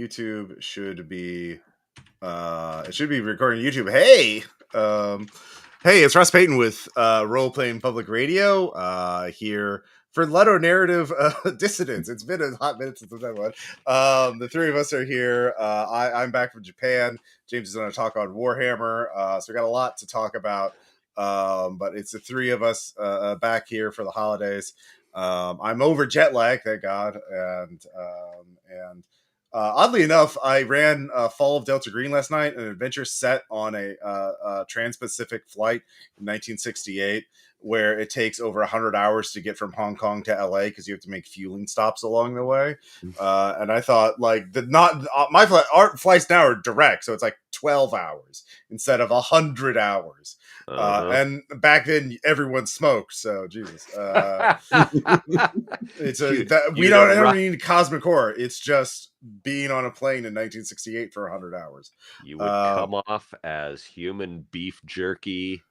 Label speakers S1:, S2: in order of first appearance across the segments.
S1: YouTube should be it should be recording YouTube. Hey, hey, it's Russ Payton with Role Playing Public Radio here for Ludonarrative Dissidents. It's been a hot minute since I've done one. The three of us are here. I'm back from Japan. James is going to talk on Warhammer, so we got a lot to talk about. But it's the three of us back here for the holidays. I'm over jet lag, thank God, and oddly enough, I ran Fall of Delta Green last night, an adventure set on a Trans-Pacific flight in 1968, where it takes over 100 hours to get from Hong Kong to LA because you have to make fueling stops along the way. And I thought, like, our flights now are direct, so it's like 12 hours instead of 100 hours. And back then, everyone smoked, so Jesus. We don't ever need cosmic horror. It's just being on a plane in 1968 for 100 hours.
S2: You would come off as human beef jerky.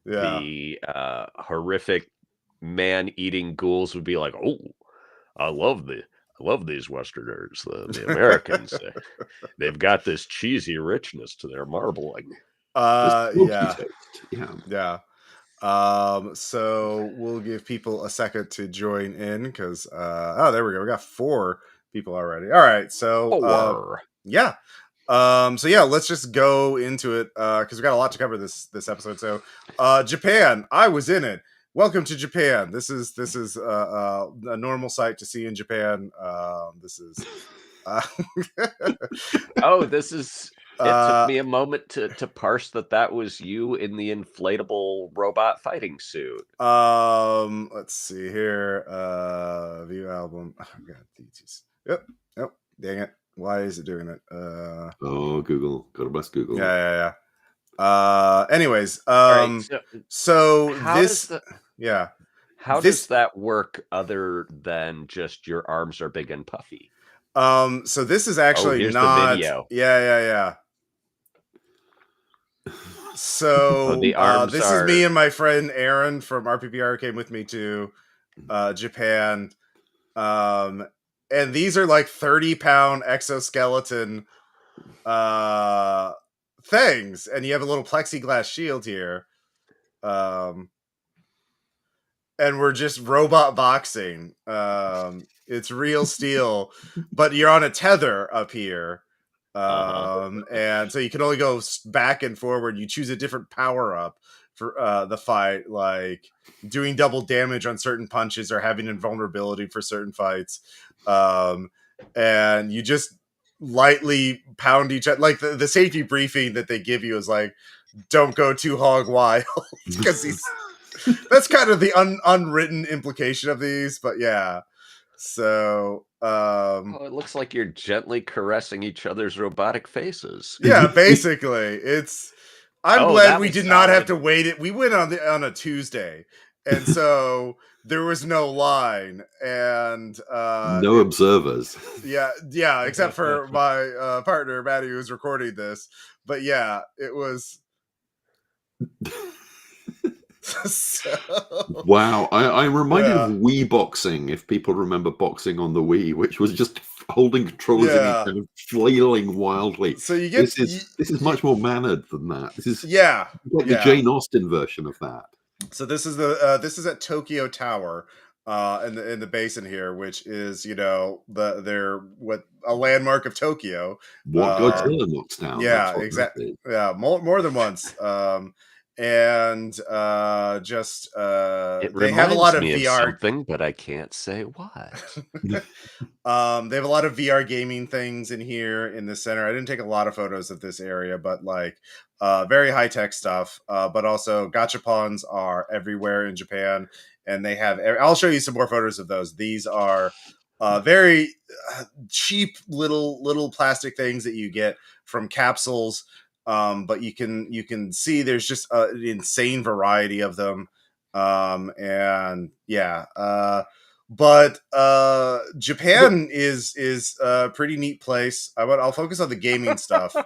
S1: Yeah.
S2: The horrific man-eating ghouls would be like, "Oh, I love these Westerners, the Americans. They've got this cheesy richness to their marbling."
S1: Yeah. So we'll give people a second to join in because there we go. We got 4 people already. All right, so yeah. So yeah, let's just go into it because we got a lot to cover this episode. So Japan, I was in it. Welcome to Japan. This is a normal sight to see in Japan. This is
S2: this is. It took me a moment to parse that was you in the inflatable robot fighting suit.
S1: Let's see here. View album. Oh, God, yep. Dang it. Why is it doing it?
S3: Google. Gotta bless Google.
S1: Yeah. Anyways,
S2: right,
S1: so
S2: how
S1: this,
S2: does that work other than just your arms are big and puffy?
S1: So this is actually
S2: not the video.
S1: Yeah. So this is me and my friend Aaron from RPPR came with me to Japan. And these are like 30-pound exoskeleton things, and you have a little plexiglass shield here. And we're just robot boxing. It's real steel, but you're on a tether up here. And so you can only go back and forward. You choose a different power up for the fight, like doing double damage on certain punches or having invulnerability for certain fights. And you just lightly pound each other. Like the safety briefing that they give you is like, don't go too hog wild, because that's kind of the unwritten implication of these. But yeah. So
S2: it looks like you're gently caressing each other's robotic faces.
S1: Yeah, basically. I'm glad we did not have to wait it. We went on a Tuesday, and so there was no line and
S3: no observers.
S1: Yeah, except for my partner Maddie, who was recording this. But yeah, it was so...
S3: Wow, I'm reminded of Wii boxing, if people remember boxing on the Wii, which was just holding controllers in each other and flailing wildly.
S1: So you get
S3: this is much more mannered than that. This is
S1: the
S3: Jane Austen version of that.
S1: So this is at Tokyo Tower in the basin here, which is a landmark of Tokyo.
S3: What Godzilla knocks down.
S1: Yeah, exactly. Yeah, more than once. And they have a lot of VR
S2: something, but I can't say what.
S1: They have a lot of VR gaming things in here in the center. I didn't take a lot of photos of this area, but like very high tech stuff. But also gachapons are everywhere in Japan, and they have. I'll show you some more photos of those. These are very cheap little plastic things that you get from capsules. But you can see there's just an insane variety of them. And yeah, but Japan is a pretty neat place. I'll focus on the gaming stuff.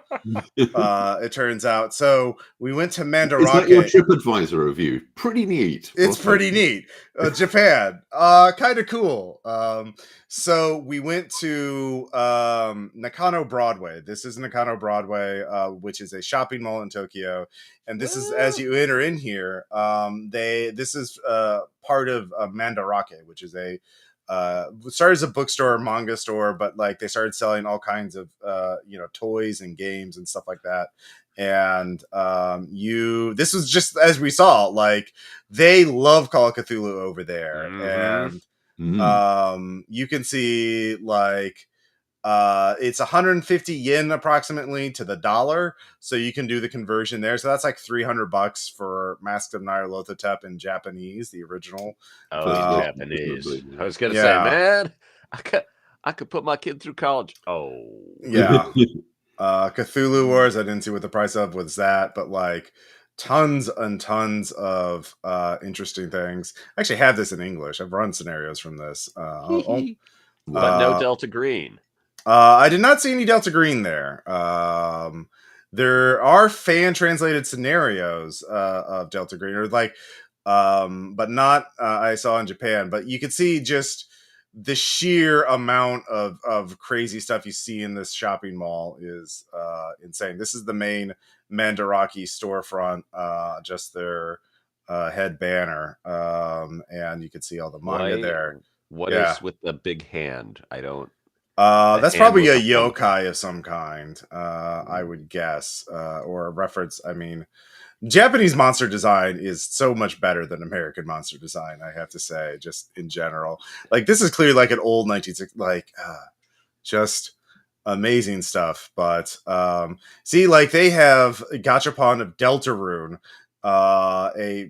S1: It turns out. So we went to Mandarake.
S3: Is that your TripAdvisor review? Pretty neat.
S1: It's pretty neat. Japan, kind of cool. So we went to Nakano Broadway. This is Nakano Broadway, which is a shopping mall in Tokyo. And this is, as you enter in here, this is part of Mandarake, which is started as a bookstore, manga store, but like they started selling all kinds of toys and games and stuff like that. And this was just as we saw, like they love Call of Cthulhu over there, and you can see like it's 150 yen approximately to the dollar, so you can do the conversion there. So that's like $300 for Mask of Nyarlathotep in Japanese, the original.
S2: Japanese. I was gonna say, man, I could put my kid through college. Oh
S1: yeah. Cthulhu Wars, I didn't see what the price of was that, but like tons and tons of interesting things. I actually have this in English. I've run scenarios from this.
S2: but no Delta Green.
S1: I did not see any Delta Green there. There are fan translated scenarios of Delta Green, or like, but not I saw in Japan. But you could see just the sheer amount of crazy stuff you see in this shopping mall is insane. This is the main Mandarake storefront, just their head banner, and you can see all the manga there.
S2: What is with the big hand? I don't.
S1: That's probably a yokai of some kind, I would guess, or a reference. I mean, Japanese monster design is so much better than American monster design, I have to say, just in general. Like, this is clearly like an old 1960s, like, just amazing stuff. But, see, like, they have Gachapon of Deltarune, a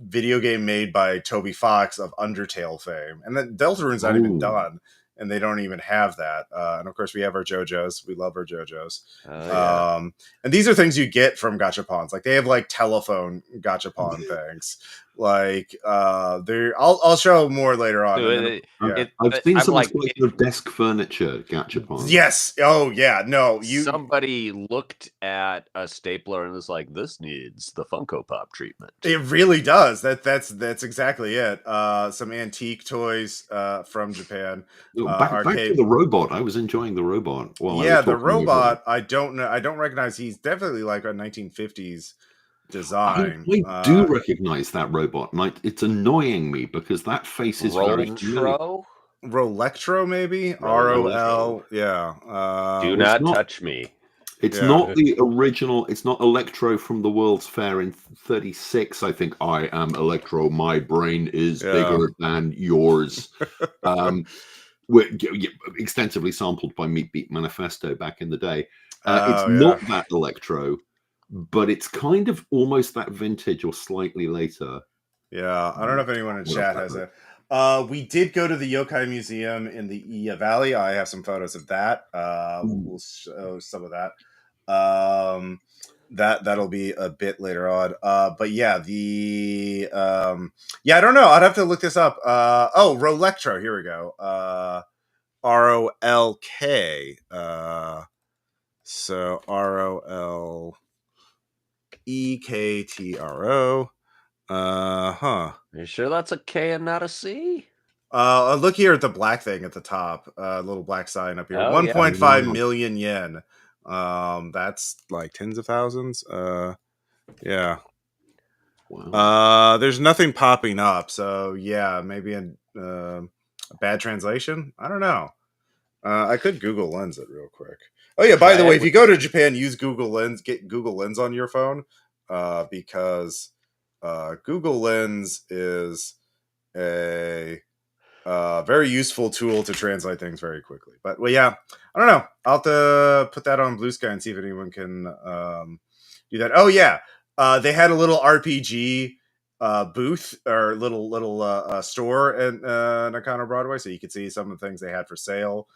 S1: video game made by Toby Fox of Undertale fame. And then Deltarune's not even done. And they don't even have that. And of course, we have our JoJos. We love our JoJos. And these are things you get from gachapons. Like they have like telephone gachapon things. Like I'll show more later on.
S3: I've seen some like of desk furniture gachapons.
S1: Yes. Oh yeah. No.
S2: Somebody looked at a stapler and was like, "This needs the Funko Pop treatment."
S1: It really does. That's exactly it. Some antique toys from Japan.
S3: Back to the robot. I was enjoying the robot.
S1: The robot. I don't know. I don't recognize. He's definitely like a 1950s design.
S3: I do recognize that robot. And it's annoying me because that face is very
S1: Rolectro, maybe ROL. Yeah.
S2: Do not touch me.
S3: It's not the original. It's not Electro from the World's Fair in '36. I think I am Electro. My brain is bigger than yours. Extensively sampled by Meat Beat Manifesto back in the day. It's not that Electro, but it's kind of almost that vintage or slightly later.
S1: Yeah, I don't know if anyone in chat has it. We did go to the Yokai Museum in the Iya Valley. I have some photos of that. We'll show some of that. That'll be a bit later on. But yeah, I don't know. I'd have to look this up. Rolectro. Here we go. ROLK. So ROLEKTRO.
S2: You sure that's a K and not a C?
S1: Look here at the black thing at the top. Little black sign up here. 1.5 million yen. That's like tens of thousands. Yeah. Wow. There's nothing popping up, so yeah, maybe a bad translation. I don't know. I could Google Lens it real quick. Oh yeah, by the way, if you go to Japan, use Google Lens. Get Google Lens on your phone, because Google Lens is a very useful tool to translate things very quickly. But well, yeah, I don't know. I'll have to put that on Blue Sky and see if anyone can do that. Oh yeah, they had a little RPG booth or little store at Nakano Broadway, so you could see some of the things they had for sale.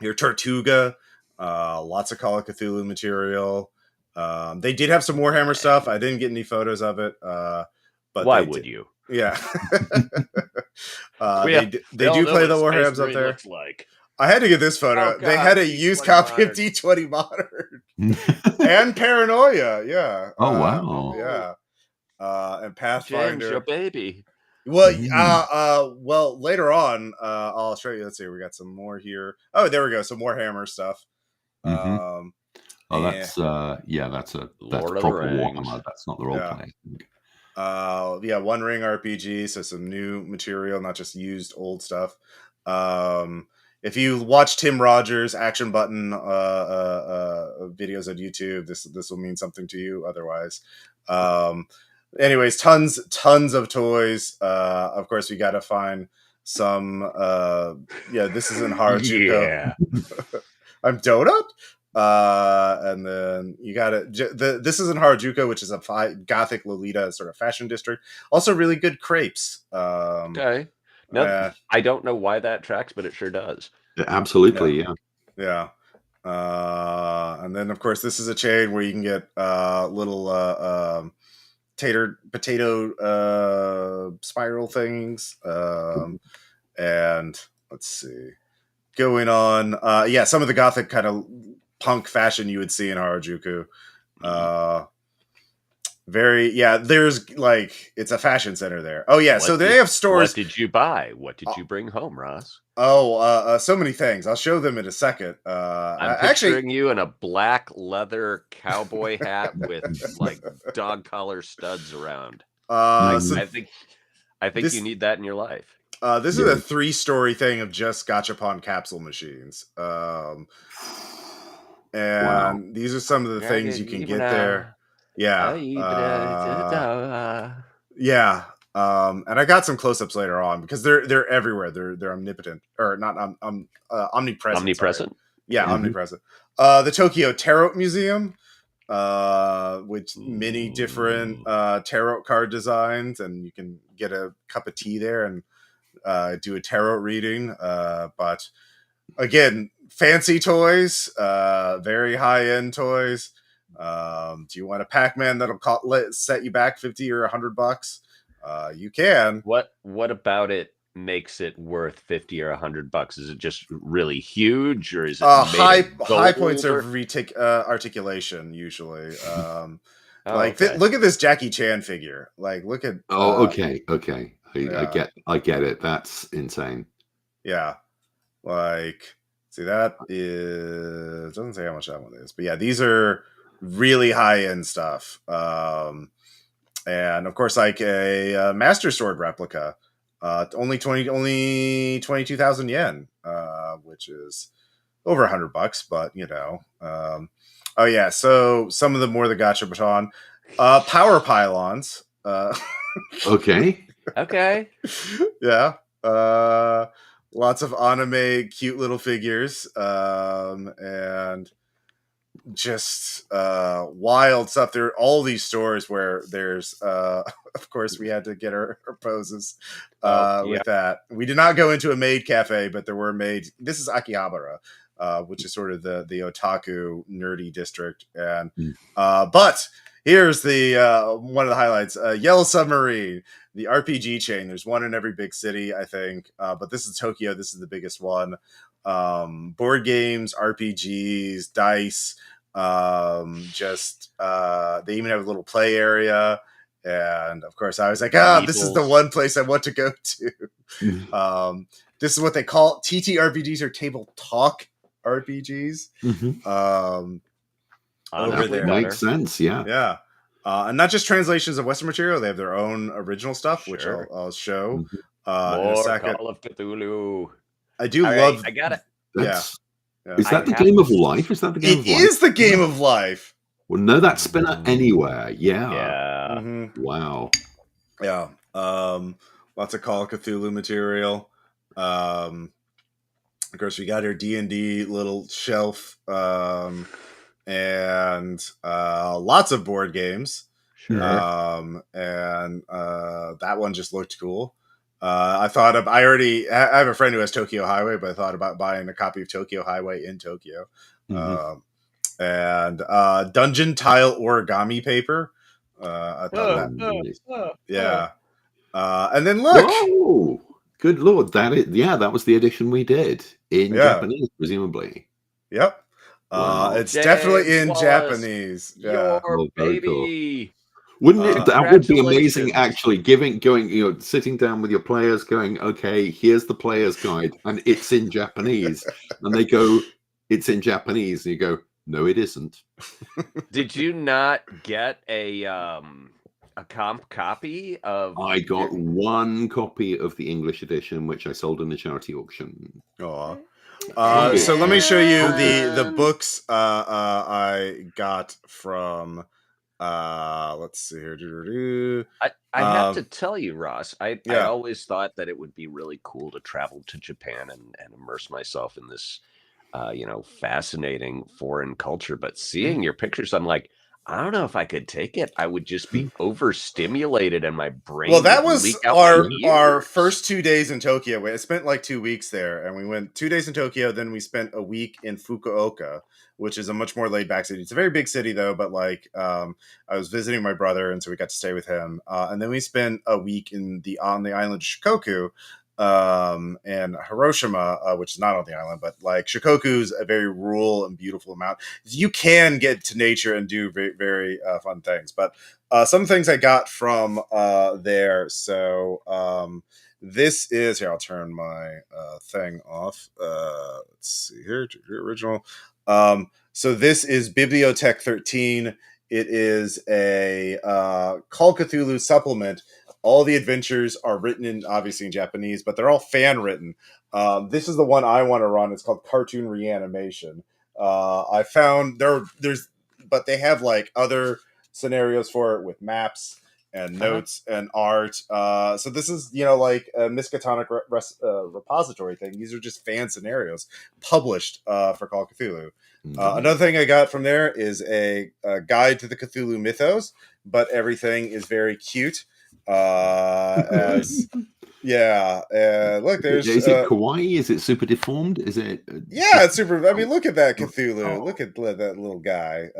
S1: Your Tortuga, lots of Call of Cthulhu material. They did have some Warhammer stuff. I didn't get any photos of it. But
S2: why would you?
S1: Yeah. They do play the Warhammers up there.
S2: Like.
S1: I had to get this photo. They had a used copy of D20 Modern and Paranoia. Yeah.
S3: Oh wow.
S1: Yeah. And Pathfinder.
S2: James, your baby.
S1: Well, later on, I'll show you. Let's see, we got some more here. Oh, there we go. Some Warhammer stuff.
S3: Oh, that's that's
S2: Lord of the
S3: proper
S2: Rings.
S3: Warhammer. That's not the role playing.
S1: One Ring RPG, so some new material, not just used old stuff. If you watch Tim Rogers Action Button videos on YouTube, this will mean something to you. Otherwise, anyways, tons of toys. Of course, we got to find some. This is in Harajuku.
S2: Yeah.
S1: I'm Donut. And then you got it. This is in Harajuku, which is a gothic Lolita sort of fashion district. Also, really good crepes.
S2: Okay. No, I don't know why that tracks, but it sure does.
S3: Absolutely,
S1: yeah. And then, of course, this is a chain where you can get little potato spiral things. And let's see, going on. Some of the gothic kind of punk fashion you would see in Harajuku. There's like, it's a fashion center there. Oh yeah, so they have stores.
S2: What did you buy? What did you bring home, Ross?
S1: So many things. I'll show them in a second.
S2: I'm picturing you in a black leather cowboy hat with like dog collar studs around. I think you need that in your life.
S1: This is a 3-story thing of just gachapon capsule machines. And these are some of the things you can get there. And I got some close-ups later on because they're everywhere. They're omnipotent, or not omnipresent.
S2: Omnipresent?
S1: Omnipresent. The Tokyo Tarot Museum, with many different tarot card designs, and you can get a cup of tea there and do a tarot reading. But again, fancy toys, very high-end toys. Do you want a Pac-Man that'll set you back $50 or $100? You can.
S2: What about it makes it worth $50 or $100? Is it just really huge, or is it
S1: high points of articulation usually? Look at this Jackie Chan figure. Like, look at.
S3: Okay. I get it. That's insane.
S1: Yeah, like, see, that is, doesn't say how much that one is, but yeah, these are really high end stuff. And of course, like a Master Sword replica, only 22,000 yen, which is over $100, but you know. So some of the more the gacha baton, power pylons.
S3: Okay.
S1: Yeah. Lots of anime cute little figures, and just wild stuff. There are all these stores where there's of course we had to get our poses with that. We did not go into a maid cafe, but there were maids. This is Akihabara, which is sort of the otaku nerdy district. And but here's the one of the highlights. Yellow Submarine, the RPG chain. There's one in every big city, I think. But this is Tokyo. This is the biggest one. Board games, RPGs, dice. They even have a little play area. And of course, I was like, this is the one place I want to go to. This is what they call TTRPGs, or table talk RPGs. Over there.
S3: Makes sense,
S1: yeah. And not just translations of Western material; they have their own original stuff, which I'll show in a second.
S2: Call of Cthulhu.
S1: I do love.
S2: I got it.
S3: Is that the Game of Life? Is that the Game of Life?
S1: It is the Game of Life.
S3: Well, no, that spinner anywhere.
S2: Yeah.
S3: Wow.
S1: Yeah. Lots of Call of Cthulhu material. Of course, we got our D&D little shelf, and lots of board games.
S2: Sure.
S1: And that one just looked cool. I have a friend who has Tokyo Highway, but I thought about buying a copy of Tokyo Highway in Tokyo. And dungeon tile origami paper. I thought that. And then look.
S3: Whoa, good Lord. That was the edition we did in Japanese, presumably.
S1: Yep. Wow. It's definitely in Japanese.
S2: Your baby.
S3: Wouldn't it? That would be amazing.
S2: Congratulations.
S3: Actually, sitting down with your players, going, "Okay, here's the player's guide, and it's in Japanese." And they go, "It's in Japanese," and you go, "No, it isn't."
S2: Did you not get a comp copy of?
S3: I got one copy of the English edition, which I sold in a charity auction.
S1: Aw. So let me show you the books I got from. Let's see here.
S2: I have to tell you, Ross, I
S1: Yeah.
S2: always thought that it would be really cool to travel to Japan and immerse myself in this, fascinating foreign culture. But seeing your pictures, I'm like, I don't know if I could take it. I would just be overstimulated, and my brain.
S1: Well, that
S2: would
S1: was
S2: leak out my
S1: our
S2: ears.
S1: first 2 days in Tokyo. I spent like 2 weeks there, and we went 2 days in Tokyo. Then we spent a week in Fukuoka, which is a much more laid back city. It's a very big city though, but like I was visiting my brother, and so we got to stay with him. And then we spent a week on the island of Shikoku, and Hiroshima, which is not on the island, but like Shikoku's a very rural and beautiful amount. You can get to nature and do very, very fun things, but some things I got from there. So this is here. I'll turn my thing off. Let's see here. Original. So this is Bibliotech 13. It is a Call Cthulhu supplement. All the adventures are written obviously in Japanese, but they're all fan written. This is the one I want to run. It's called Cartoon Reanimation. I found but they have like other scenarios for it with maps and notes and art. So this is, like a Miskatonic repository thing. These are just fan scenarios published for Call of Cthulhu. Another thing I got from there is a guide to the Cthulhu mythos, but everything is very cute. Look, there's
S3: is it kawaii? Is it super deformed? Is it
S1: it's super. I mean, look at that Cthulhu. Look at that little guy.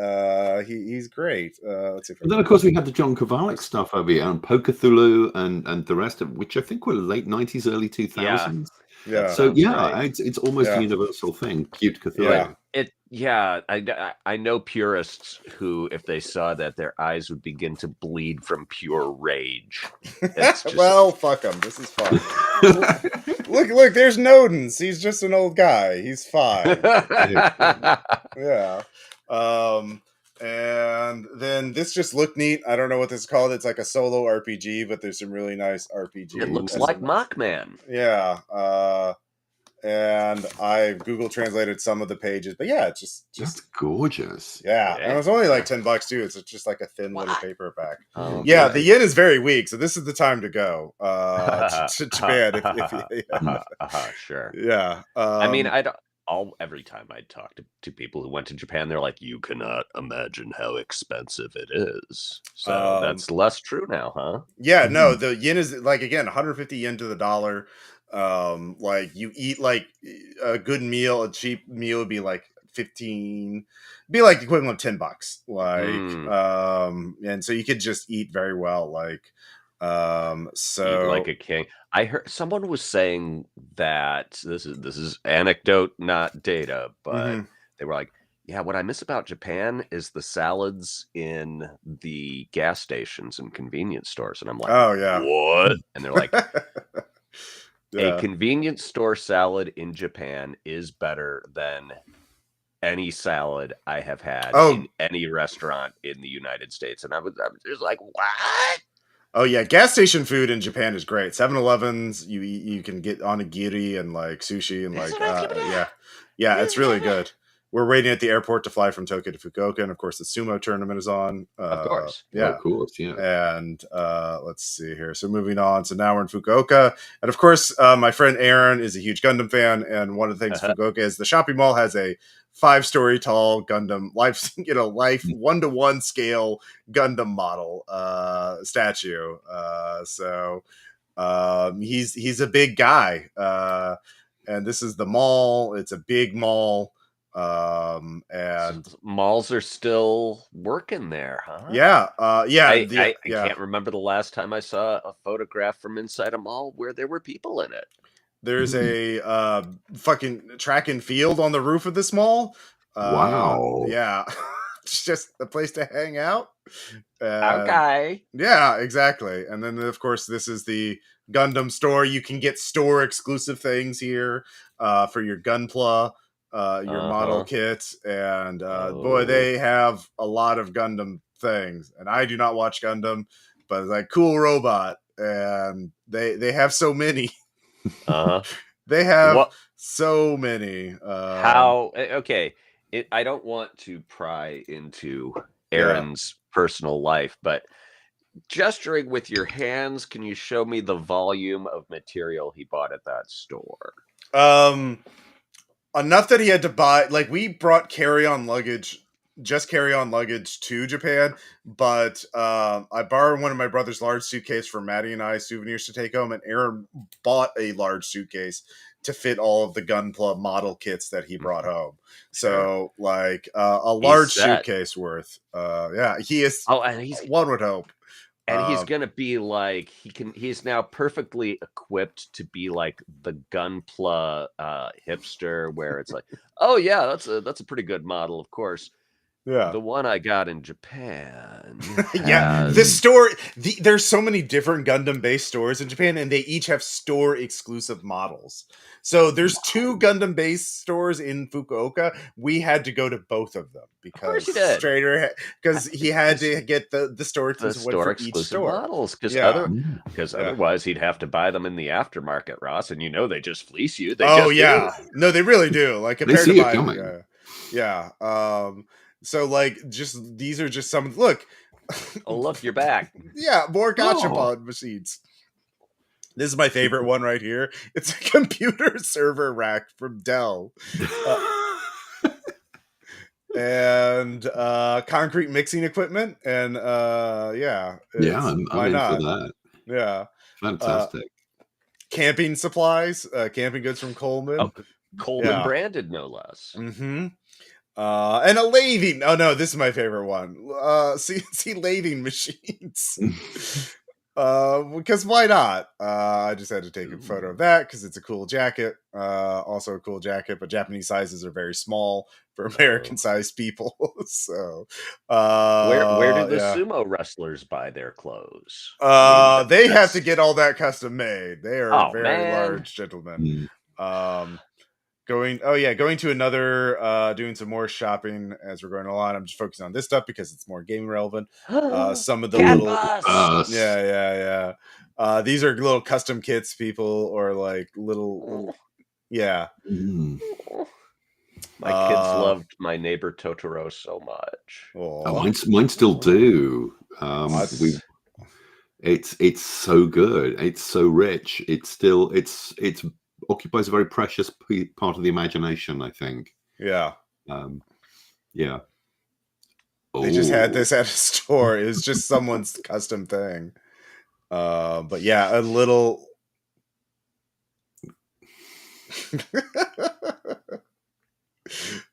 S1: He's great. Let's see.
S3: And then of course we had the John Kovalic stuff over here, and Cthulhu and the rest of which I think were late 90s, early 2000s.
S1: Yeah.
S3: So it's almost a universal thing. Cute Cthulhu.
S2: I know purists who, if they saw that, their eyes would begin to bleed from pure rage.
S1: Well, fuck him. This is fun. look, there's Nodens. He's just an old guy. He's fine. Yeah. And then this just looked neat. I don't know what this is called. It's like a solo RPG, but there's some really nice RPG.
S2: It looks like Mockman.
S1: Yeah. And I Google translated some of the pages, but it's just
S3: that's gorgeous.
S1: Yeah, and it was only like $10 too. It's just like a thin little paperback.
S2: Oh,
S1: yeah, the yen is very weak, so this is the time to go to Japan.
S2: Sure.
S1: Yeah.
S2: I mean, every time I talk to people who went to Japan, they're like, "You cannot imagine how expensive it is." So that's less true now, huh?
S1: Yeah, no, the yen is like, again, 150 yen to the dollar. Like you eat like a good meal, a cheap meal would be like 15, be like the equivalent of $10. Like, and so you could just eat very well. Like, so
S2: eat like a king. I heard someone was saying that this is anecdote, not data, but they were like, yeah, what I miss about Japan is the salads in the gas stations and convenience stores. And I'm like,
S1: oh yeah,
S2: what? And they're like, a convenience store salad in Japan is better than any salad I have had in any restaurant in the United States. And I was just like, what?
S1: Oh yeah, gas station food in Japan is great. 7-Elevens, you can get onigiri and like sushi and like it's really good. We're waiting at the airport to fly from Tokyo to Fukuoka, and of course the sumo tournament is on.
S2: Of course.
S1: Yeah.
S3: Of course, yeah.
S1: And let's see here. So moving on. So now we're in Fukuoka. And of course, my friend Aaron is a huge Gundam fan, and one of the things Fukuoka is the shopping mall has a 5-story tall Gundam life 1-to-1 scale Gundam model statue. So he's a big guy. And this is the mall. It's a big mall. And
S2: malls are still working there, huh?
S1: I
S2: can't remember the last time I saw a photograph from inside a mall where there were people in it.
S1: There's a fucking track and field on the roof of this mall.
S3: Wow.
S1: Yeah. It's just a place to hang out.
S2: Okay.
S1: Yeah, exactly. And then, of course, this is the Gundam store. You can get store exclusive things here for your Gunpla, your model kit. And boy, they have a lot of Gundam things. And I do not watch Gundam, but it's like cool robot. And they have so many. They have
S2: What?
S1: so many.
S2: How? Okay. I don't want to pry into Aaron's personal life, but gesturing with your hands, can you show me the volume of material he bought at that store?
S1: Enough that he had to buy, like, we brought carry-on luggage to Japan, but I borrowed one of my brother's large suitcase for Maddie and I souvenirs to take home, and Aaron bought a large suitcase to fit all of the Gunpla model kits that he brought home. So, like, a large suitcase worth. Yeah, he is.
S2: Oh, and he's,
S1: one would hope.
S2: And he's gonna be like, he's now perfectly equipped to be like the Gunpla hipster, where it's like, oh yeah, that's a pretty good model, of course.
S1: Yeah,
S2: the one I got in Japan.
S1: Yeah, the store. There's so many different Gundam-based stores in Japan, and they each have store-exclusive models. So there's 2 Gundam-based stores in Fukuoka. We had to go to both of them because because he had to get the store-exclusive one for each store.
S2: Models, because otherwise he'd have to buy them in the aftermarket, Ross, and they just fleece you. They
S1: do. No, they really do. Like compared to buying, so, like, just these are just some. Look,
S2: oh look, you're back.
S1: Yeah, more gachapon machines. This is my favorite one right here. It's a computer server rack from Dell, and concrete mixing equipment, and
S3: I'm in for that.
S1: Yeah,
S3: fantastic.
S1: Camping supplies, camping goods from Coleman.
S2: Coleman branded, no less.
S1: Mm-hmm. And a lathing. Oh no, this is my favorite one. CNC lathing machines. Because why not? I just had to take a photo of that because it's a cool jacket. Also a cool jacket, but Japanese sizes are very small for American sized people. So,
S2: where do the sumo wrestlers buy their clothes?
S1: They have to get all that custom made. They are very large gentlemen. Going to another, doing some more shopping as we're going along. I'm just focusing on this stuff because it's more game relevant. Some of the little, these are little custom kits, people, or like little.
S2: My kids loved My Neighbor Totoro so much.
S3: Mine still do. It's so good. It's so rich. It's occupies a very precious part of the imagination, I think.
S1: They just had this at a store. It was just someone's custom thing. But yeah, a little.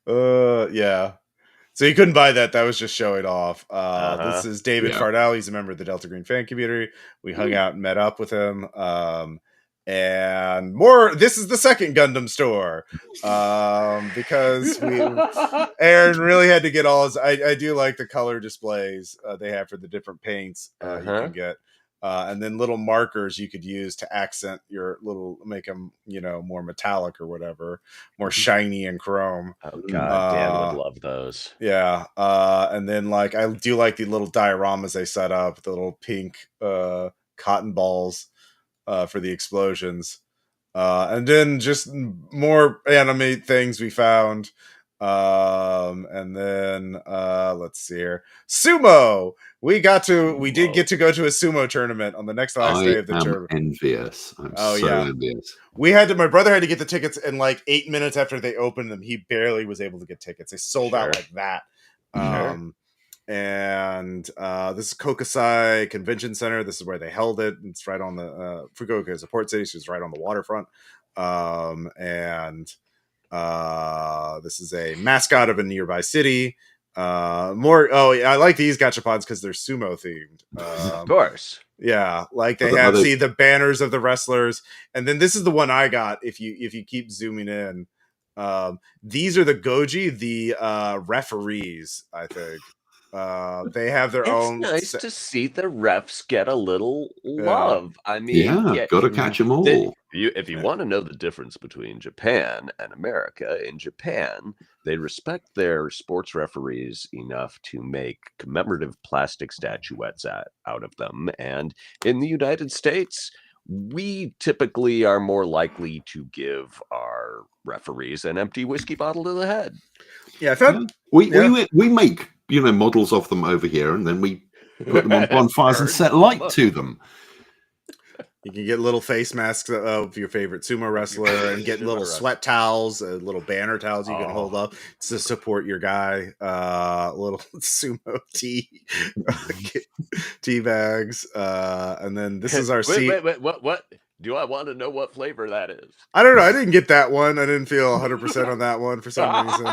S1: So you couldn't buy that. That was just showing off. This is David Fardell. He's a member of the Delta Green fan community. We hung out and met up with him. And more. This is the second Gundam store, because Aaron really had to get all his. I do like the color displays they have for the different paints you can get, and then little markers you could use to accent your make them more metallic or whatever, more shiny and chrome.
S2: Oh god, Dan would love those.
S1: Yeah, and then like I do like the little dioramas they set up, the little pink cotton balls. For the explosions, and then just more anime things we found, and then let's see here, sumo. We did get to go to a sumo tournament on the last day of the tournament.
S3: Envious. I'm envious.
S1: My brother had to get the tickets, and like 8 minutes after they opened them, he barely was able to get tickets. They sold out like that. And this is Kokusai Convention Center. This is where they held it. It's right on the Fukuoka is a port city, so it's right on the waterfront. And this is a mascot of a nearby city. I like these gachapons because they're sumo themed.
S2: Of course.
S1: Yeah, like they have the banners of the wrestlers, and then this is the one I got. If you keep zooming in, These are the goji, the referees, I think. They have their
S2: It's
S1: own
S2: nice to see the refs get a little love. I mean,
S3: Yeah, got to catch them all.
S2: If you want to know the difference between Japan and America, in Japan, they respect their sports referees enough to make commemorative plastic statuettes out of them. And in the United States, we typically are more likely to give our referees an empty whiskey bottle to the head.
S1: Yeah, I found
S3: we make models of them over here, and then we put them on bonfires and set light to them.
S1: You can get little face masks of your favorite sumo wrestler and get little sweat towels, little banner towels you can hold up to support your guy. Little sumo tea bags. And then this is our seat.
S2: Wait, what? Do I want to know what flavor that is?
S1: I don't know. I didn't get that one. I didn't feel 100% on that one for some reason.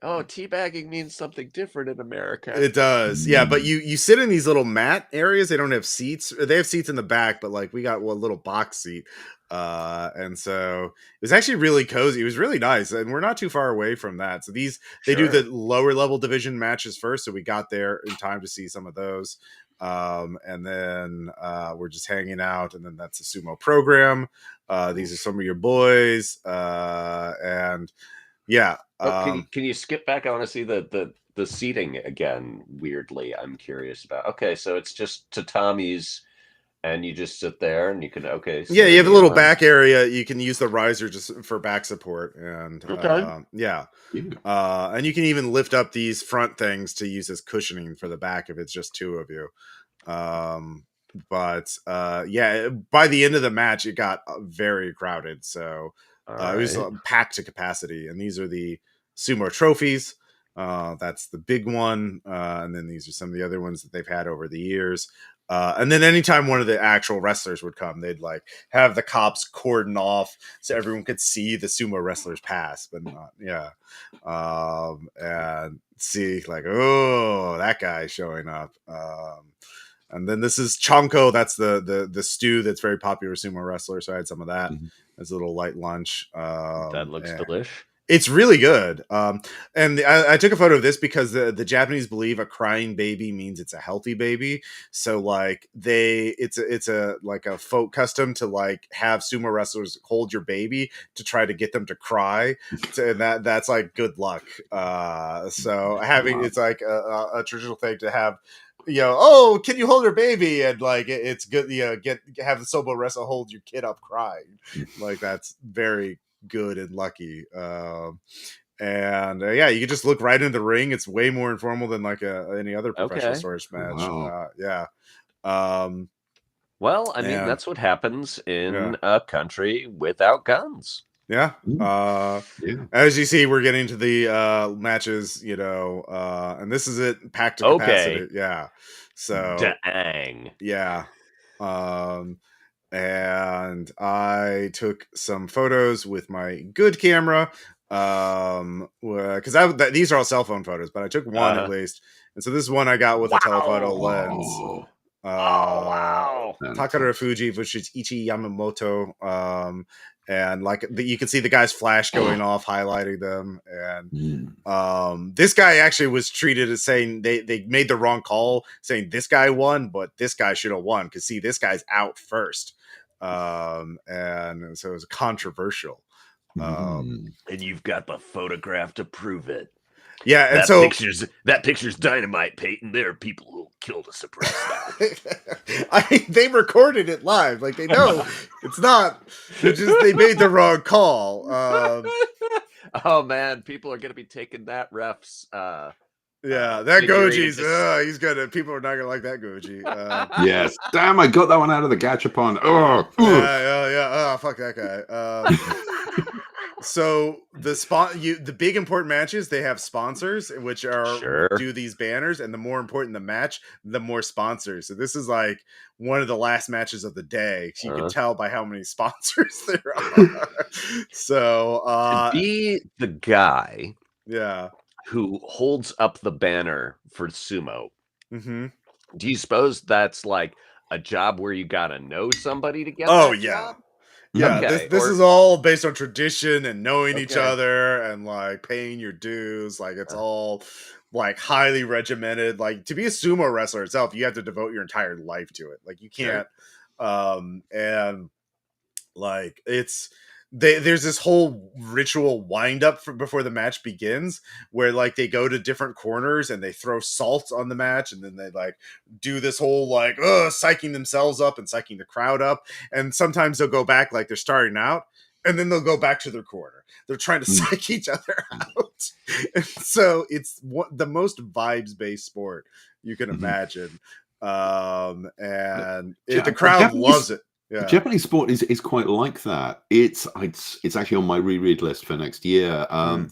S2: Teabagging means something different in America.
S1: It does, yeah. But you sit in these little mat areas. They don't have seats. They have seats in the back, but like we got one little box seat, and so it was actually really cozy. It was really nice, and we're not too far away from that. So they do the lower level division matches first, so we got there in time to see some of those. And then we're just hanging out, and then that's the sumo program. These are some of your boys, and yeah.
S2: Can you skip back? I want to see the seating again. Weirdly, I'm curious about. Okay, so it's just tatamis, and you just sit there, and you can
S1: Yeah, you have a little back area. You can use the riser just for back support, and and you can even lift up these front things to use as cushioning for the back if it's just two of you. But by the end of the match, it got very crowded, so it was packed to capacity. And these are the sumo trophies. That's the big one, and then these are some of the other ones that they've had over the years. And then anytime one of the actual wrestlers would come, they'd like have the cops cordon off so everyone could see the sumo wrestlers pass, but not, and see like, oh, that guy showing up. And then this is Chonko. That's the stew that's very popular with sumo wrestler. So I had some of that as a little light lunch.
S2: That looks delish.
S1: It's really good. And I took a photo of this because the Japanese believe a crying baby means it's a healthy baby. So like it's a like a folk custom to like have sumo wrestlers hold your baby to try to get them to cry. And that's like good luck. So it's like a traditional thing to have, can you hold your baby? And like it's good, have the sumo wrestler hold your kid up crying. Like that's very good and lucky. You can just look right into the ring. It's way more informal than like any other professional sports match.
S2: Wow. Well, I mean, that's what happens in a country without guns.
S1: As you see, we're getting to the matches, and this is it, packed to capacity. So
S2: dang.
S1: And I took some photos with my good camera, because these are all cell phone photos, but I took one at least, and so this is one I got with a telephoto lens.
S2: Wow!
S1: Takara Fuji, which is Ichi Yamamoto, and like you can see the guy's flash going off, highlighting them. And this guy actually was treated as saying they made the wrong call, saying this guy won, but this guy should have won because see, this guy's out first. And so it was controversial.
S2: And you've got the photograph to prove it.
S1: Yeah, and
S2: that picture's dynamite, Peyton. There are people who'll kill to suppress
S1: that. They recorded it live, like they know it's not. They made the wrong call.
S2: Oh man, people are gonna be taking that refs.
S1: That Goji's. He's gonna. People are not gonna like that Goji.
S3: Yes, damn! I got that one out of the gachapon.
S1: Oh, fuck that guy. So the big important matches, they have sponsors, which do these banners, and the more important the match, the more sponsors. So this is like one of the last matches of the day. So you can tell by how many sponsors there are. So
S2: to be the guy, who holds up the banner for sumo. Do you suppose that's like a job where you gotta know somebody to get that job?
S1: Yeah,
S2: Okay,
S1: this
S2: or
S1: is all based on tradition and knowing each
S2: okay.
S1: other and like paying your dues. Like it's all like highly regimented. Like to be a sumo wrestler itself, you have to devote your entire life to it. Like you
S2: Sure.
S1: can't and like there's this whole ritual wind up before the match begins where like they go to different corners and they throw salt on the match and then they like do this whole like psyching themselves up and psyching the crowd up, and sometimes they'll go back like they're starting out and then they'll go back to their corner. They're trying to psych each other out. And so it's the most vibes based sport you can imagine. And the crowd loves it. Yeah.
S3: Japanese sport is quite like that. It's actually on my reread list for next year.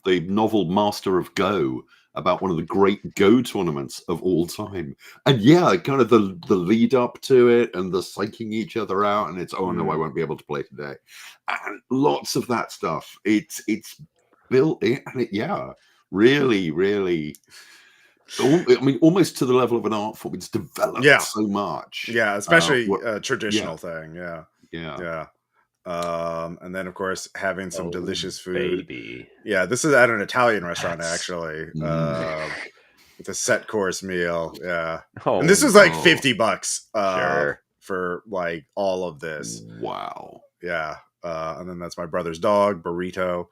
S3: The novel Master of Go, about one of the great Go tournaments of all time, and yeah, kind of the lead up to it and the psyching each other out, and it's no, I won't be able to play today, and lots of that stuff. It's built in, and really. I mean, almost to the level of an art form. It's developed so much.
S1: Yeah, especially a traditional thing. Yeah. And then, of course, having some delicious food.
S2: Baby.
S1: Yeah, this is at an Italian restaurant, actually. With a set course meal. Yeah. And this was like $50
S2: Sure.
S1: for like all of this.
S3: Wow.
S1: Yeah. And then that's my brother's dog, Burrito.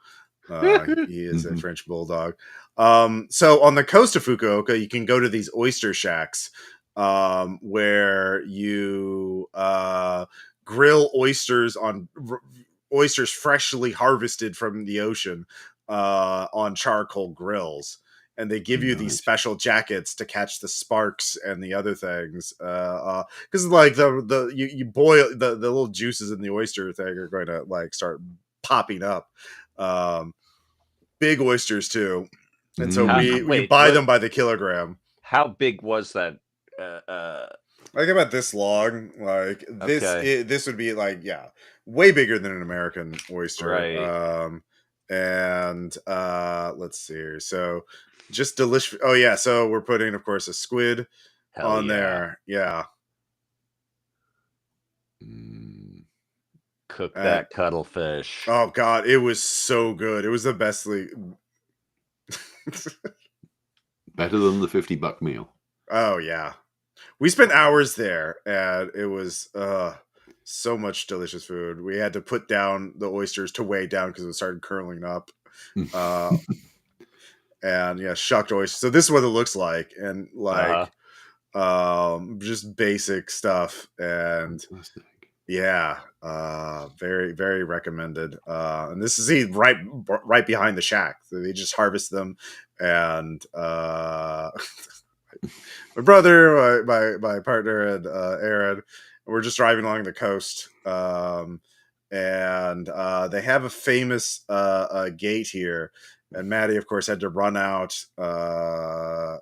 S1: He is a French bulldog. So on the coast of Fukuoka, you can go to these oyster shacks where you grill oysters on oysters freshly harvested from the ocean on charcoal grills. And they give you these special jackets to catch the sparks and the other things, because like you boil the little juices in the oyster thing are going to like start popping up. Big oysters too, and so we buy them by the kilogram.
S2: How big was that?
S1: Like about this long. Like this, this would be like way bigger than an American oyster.
S2: Right.
S1: And let's see here. So just delicious. Oh yeah. So we're putting, of course, a squid on there. Yeah.
S2: Cook that cuttlefish.
S1: Oh god, it was so good. It was the best.
S3: Better than the $50 meal.
S1: Oh yeah, we spent hours there, and it was so much delicious food. We had to put down the oysters to weigh down because it started curling up. And yeah, shucked oysters. So this is what it looks like, and like just basic stuff, and
S3: Fantastic.
S1: yeah, very, very recommended. And this is right behind the shack. So they just harvest them, and my brother, my partner, and Aaron, we're just driving along the coast. And they have a famous gate here, and Maddie, of course, had to run out and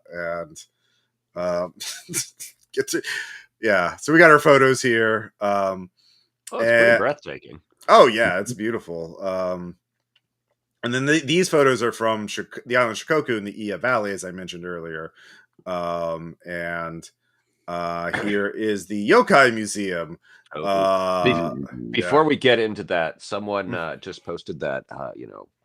S1: get to. Yeah, so we got our photos here.
S2: It's pretty breathtaking.
S1: Oh yeah, it's beautiful. And then these photos are from the island of Shikoku in the Iya Valley, as I mentioned earlier. And here is the Yokai Museum.
S2: Before we get into that, someone just posted that.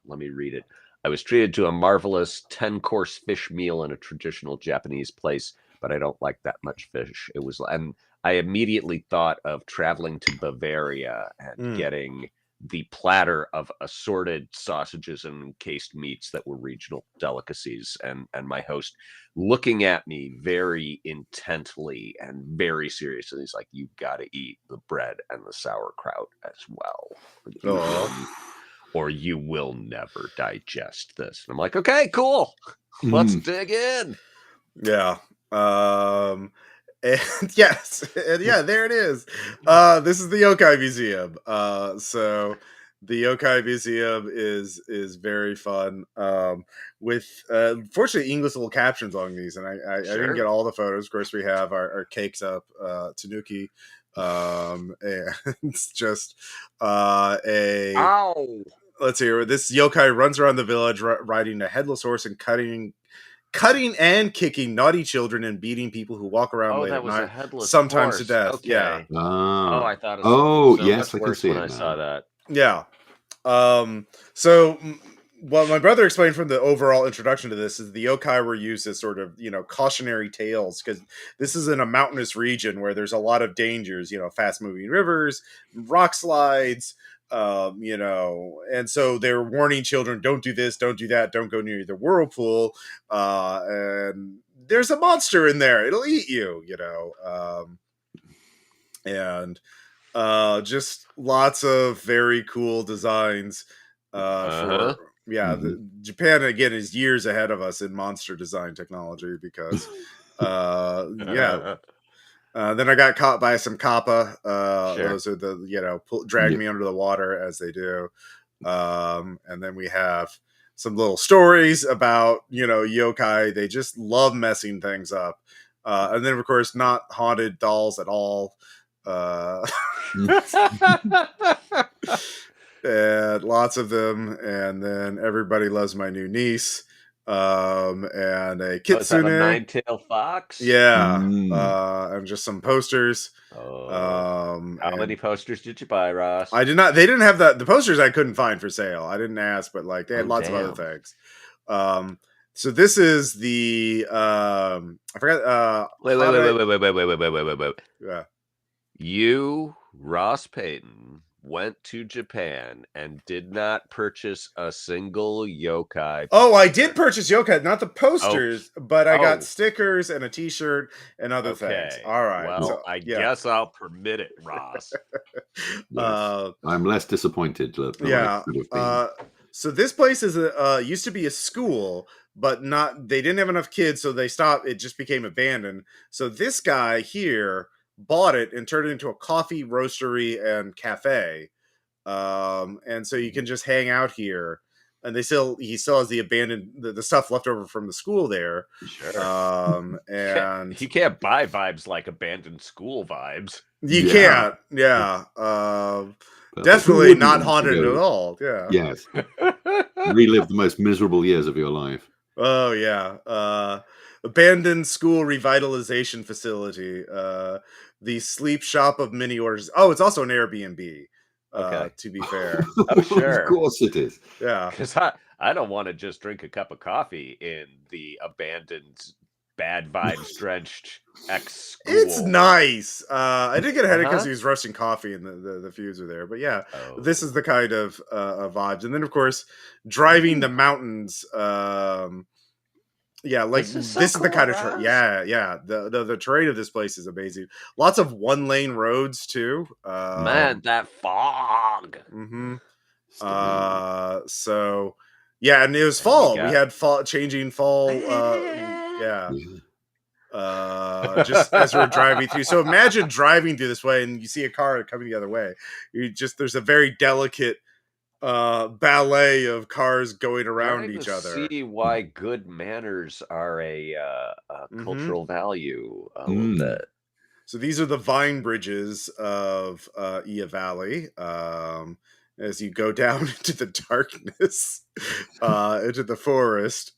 S2: Let me read it. I was treated to a marvelous 10-course fish meal in a traditional Japanese place, but I don't like that much fish. And I immediately thought of traveling to Bavaria and getting the platter of assorted sausages and encased meats that were regional delicacies, and my host looking at me very intently and very seriously. He's like, "You've got to eat the bread and the sauerkraut as well, or you will never digest this." And I'm like, "Okay, cool. Let's dig in."
S1: Yeah. And yes, and yeah, there it is. This is the Yokai Museum. So the Yokai Museum is very fun. With fortunately English little captions on these, and I didn't get all the photos. Of course, we have our cakes up, Tanuki. And it's just let's see here. This yokai runs around the village riding a headless horse and cutting and kicking naughty children and beating people who walk around late at night, sometimes to death.
S2: Okay.
S1: Yeah.
S2: I thought it was so
S3: yes,
S2: much
S3: I can
S2: worse
S3: see
S2: when
S3: it
S2: I
S3: now.
S2: saw that.
S1: Yeah. So what my brother explained from the overall introduction to this is the yokai were used as sort of, cautionary tales, because this is in a mountainous region where there's a lot of dangers, fast moving rivers, rock slides, and so they're warning children, don't do this, don't do that, don't go near the whirlpool, and there's a monster in there, it'll eat you, and just lots of very cool designs
S2: Uh-huh.
S1: for Japan again is years ahead of us in monster design technology, because yeah. Then I got caught by some kappa.
S2: Sure.
S1: Those are the drag me under the water as they do. And then we have some little stories about yokai. They just love messing things up. And then of course not haunted dolls at all. And lots of them. And then Everybody Loves My New Niece, and a
S2: Oh, is that a
S1: kitsune.
S2: nine-tailed fox?
S1: Yeah, and just some posters.
S2: How many
S1: And
S2: posters did you buy, Ross?
S1: I did not. They didn't have the posters. I couldn't find for sale. I didn't ask, but like they had lots of other things. So this is the I forgot.
S2: Wait.
S1: Yeah.
S2: You, Ross Payton, went to Japan and did not purchase a single yokai.
S1: Oh, I did purchase yokai, not the posters, but I got stickers and a T-shirt and other things. All right.
S2: Well,
S1: so,
S2: I guess I'll permit it, Ross.
S3: Yes. I'm less disappointed than I could have been.
S1: So this place is used to be a school, but they didn't have enough kids, so they stopped. It just became abandoned. So this guy here bought it and turned it into a coffee roastery and cafe. And so you can just hang out here. And he still has the abandoned the stuff left over from the school there.
S2: Sure.
S1: And
S2: you can't buy vibes like abandoned school vibes.
S1: You can't. Yeah. Definitely not haunted at all. Yeah.
S3: Yes. Relive the most miserable years of your life.
S1: Oh yeah. Abandoned school revitalization facility. The sleep shop of mini orders. Oh, it's also an Airbnb.
S2: Okay.
S1: To be fair.
S2: Oh, sure.
S3: Of course it is.
S1: Yeah.
S2: Because I don't want to just drink a cup of coffee in the abandoned, bad vibes drenched ex-school.
S1: It's nice. I did get a headache because he was roasting coffee and the fuse are there. But yeah, this is the kind of vibes. And then of course, driving the mountains. Yeah, like this is the kind of yeah. The terrain of this place is amazing. Lots of 1-lane roads too.
S2: Man, that fog.
S1: Mm-hmm. So yeah, and it was fall. We had changing fall. Yeah. Just as we're driving through. So imagine driving through this way and you see a car coming the other way. There's a very delicate ballet of cars going around each other.
S2: See why good manners are a cultural value a little bit.
S1: So these are the vine bridges of Ia Valley. As you go down into the darkness, into the forest.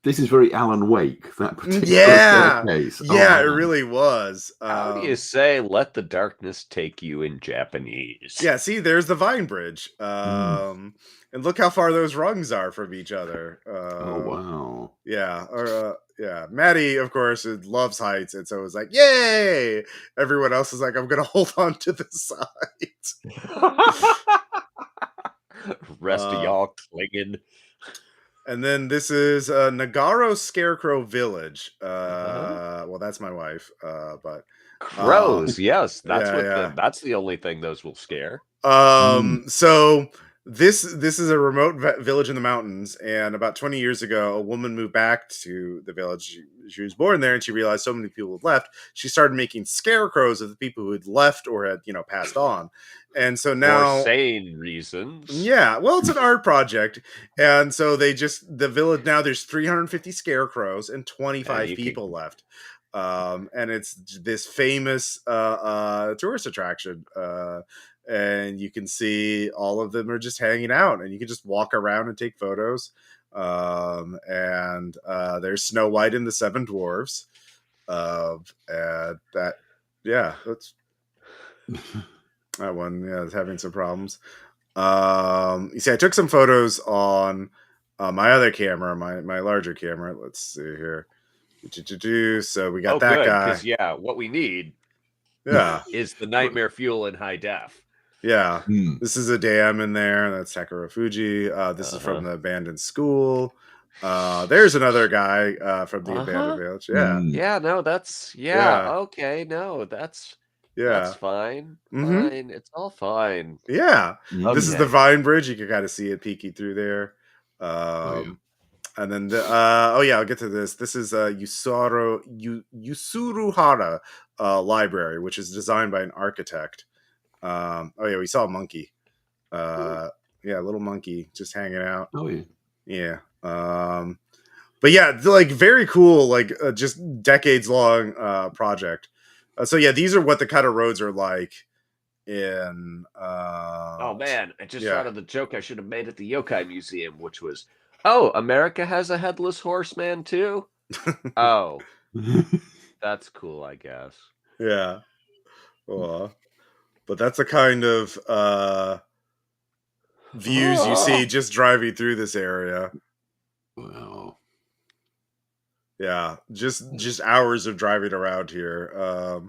S3: This is very Alan Wake, that
S1: particular
S3: case.
S1: Yeah, it really was.
S2: How do you say "let the darkness take you" in Japanese?
S1: Yeah, see, there's the vine bridge. And look how far those rungs are from each other.
S3: Oh, wow.
S1: Yeah, yeah. Maddie, of course, loves heights, and so it was like, yay! Everyone else is like, I'm going to hold on to the side.
S2: Rest of y'all clinging.
S1: And then this is Nagaro Scarecrow Village. Well, that's my wife, but
S2: crows. Yes, that's that's the only thing those will scare.
S1: So this is a remote village in the mountains, and about 20 years ago, a woman moved back to the village. She was born there, and she realized so many people had left. She started making scarecrows of the people who had left or had passed on. And so now,
S2: for sane reasons.
S1: Yeah, well, it's an art project, and so the village now. There's 350 scarecrows and 25 people left, and it's this famous tourist attraction. And you can see all of them are just hanging out, and you can just walk around and take photos. And there's Snow White and the Seven Dwarves. And that's that one. Yeah, is having some problems. You see, I took some photos on my other camera, my larger camera. Let's see here. So we got
S2: Oh,
S1: that
S2: good,
S1: guy.
S2: because yeah, what we need
S1: Yeah,
S2: is the nightmare fuel in high def.
S1: yeah.
S3: Mm.
S1: This is a dam in there. That's Sakura Fuji. This is from the abandoned school. There's another guy from the abandoned village. Yeah,
S3: Mm.
S2: Yeah, no, that's
S1: yeah,
S2: okay, no, that's
S1: yeah.
S2: fine.
S1: Mm-hmm.
S2: Fine. It's all fine.
S1: Yeah. This is the
S3: Mm.
S2: Okay.
S1: Vine Bridge. You can kind of see it peeking through there.
S3: Oh yeah.
S1: And then oh yeah, I'll get to this. This is Yusuruhara library, which is designed by an architect. Oh yeah, we saw a monkey. Yeah, a little monkey just hanging out.
S3: Oh yeah.
S1: Yeah. But yeah, like very cool, like just decades long project. So yeah, these are what the kind of roads are like in
S2: Oh man, I just
S1: yeah.
S2: thought of the joke I should have made at the Yokai Museum, which was, "Oh, America has a headless horseman too?" Oh, that's cool, I guess.
S1: Yeah. Aw. But that's the kind of views you see just driving through this area.
S3: Wow.
S1: Yeah, just hours of driving around here.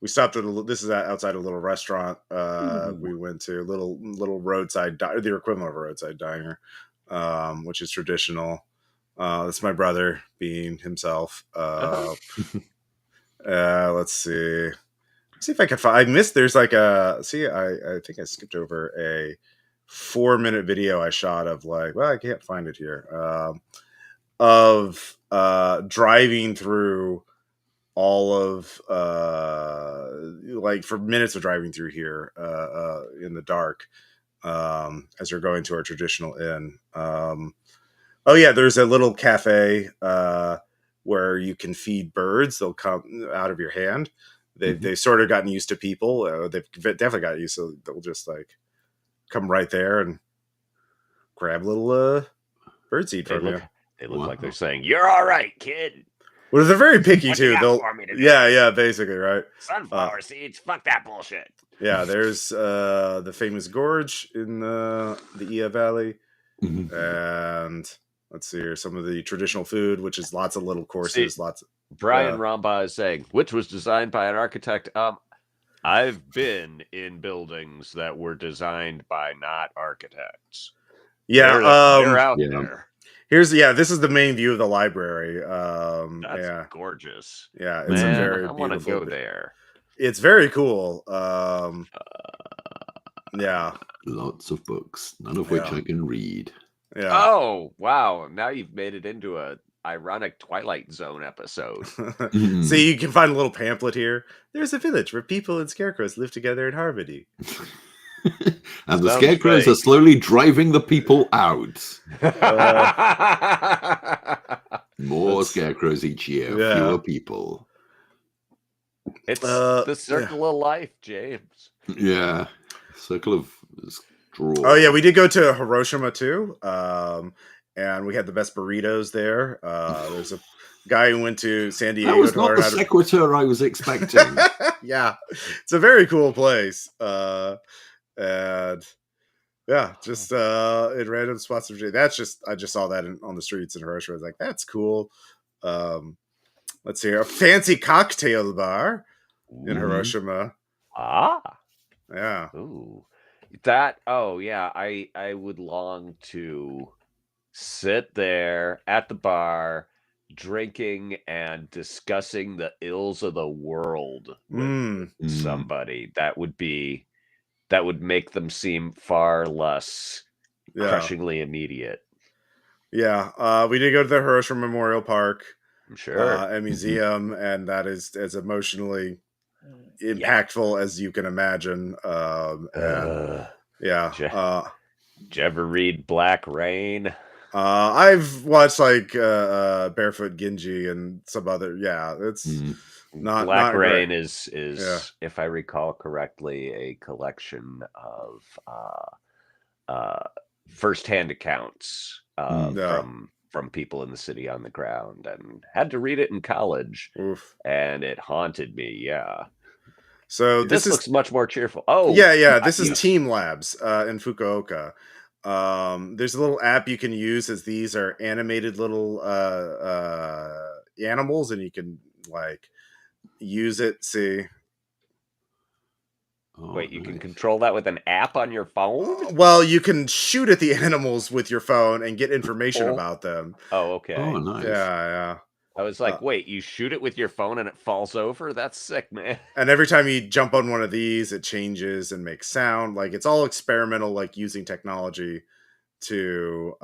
S1: We stopped at this is outside a little restaurant. We went to little roadside the equivalent of a roadside diner, which is traditional. That's my brother being himself. Let's see. See if I can find. I missed. There's like a. See, I think I skipped over a 4-minute video I shot of like. Well, I can't find it here. Of driving through all of like for minutes of driving through here in the dark as you're going to our traditional inn. Oh yeah, there's a little cafe where you can feed birds. They'll come out of your hand. They've sort of gotten used to people. They've definitely got used, so they'll just like come right there and grab little birdseed
S2: They
S1: from
S2: look
S1: you.
S2: they look like they're
S3: Wow.
S2: saying, "You're all right, kid.
S1: Well, they're very picky
S2: What you
S1: too.
S2: got
S1: They'll
S2: for me today?
S1: yeah, basically, right?
S2: Sunflower seeds? Fuck that bullshit."
S1: Yeah, there's the famous gorge in the Ia Valley, and let's see here some of the traditional food, which is lots of little
S2: See,
S1: courses, lots.
S2: Brian Ramba is saying, which was designed by an architect. I've been in buildings that were designed by not architects.
S1: Yeah,
S2: They're out there.
S1: Here's this is the main view of the library.
S2: That's
S1: Yeah,
S2: gorgeous.
S1: yeah, it's a
S2: Man,
S1: very
S2: I want to
S1: beautiful.
S2: go there.
S1: It's very cool. Yeah,
S3: Lots of books, none of which I can read.
S1: yeah.
S2: Oh, wow. Now you've made it into a ironic Twilight Zone episode.
S1: See, you can find a little pamphlet here. There's a village where people and scarecrows live together in harmony.
S3: And the
S2: Sounds
S3: scarecrows
S2: fake.
S3: are slowly driving the people out. More scarecrows each year,
S1: Yeah.
S3: fewer people.
S2: It's the circle of life, James.
S3: Yeah. Circle of straw.
S1: Oh yeah, we did go to Hiroshima too. And we had the best burritos there. There's a guy who went to San Diego
S3: That was
S1: to
S3: not
S1: learn
S3: the
S1: how to
S3: sequitur I was expecting.
S1: yeah. It's a very cool place. And yeah, just in random spots of Virginia. That's just I just saw that on the streets in Hiroshima. I was like, that's cool. Let's see here. A fancy cocktail bar in Hiroshima.
S2: Ah.
S1: Yeah.
S2: Ooh. Oh yeah, I would long to sit there at the bar drinking and discussing the ills of the world with somebody. That would make them seem far less crushingly immediate.
S1: Yeah. We did go to the Hiroshima Memorial Park.
S2: I'm sure.
S1: A museum, and that is as emotionally impactful as you can imagine. And yeah.
S2: Did you ever read Black Rain?
S1: I've watched like Barefoot Genji and some other. Yeah, it's not
S2: Black
S1: not
S2: Rain
S1: great.
S2: is if I recall correctly, a collection of first-hand accounts from people in the city on the ground, and had to read it in college.
S1: Oof.
S2: And it haunted me. Yeah.
S1: So
S2: This
S1: this is
S2: looks much more cheerful. Oh,
S1: yeah. This is
S3: yes.
S1: Team Labs in Fukuoka. There's a little app you can use, as these are animated little animals, and you can like use it. See,
S3: Oh,
S2: wait, you can
S3: nice.
S2: control that with an app on your phone?
S1: well, you can shoot at the animals with your phone and get information
S2: Oh.
S1: about them.
S2: Oh,
S3: Oh,
S2: okay.
S3: nice.
S1: Yeah.
S2: I was like, wait, you shoot it with your phone and it falls over? That's sick, man.
S1: And every time you jump on one of these, it changes and makes sound. Like, it's all experimental, like using technology to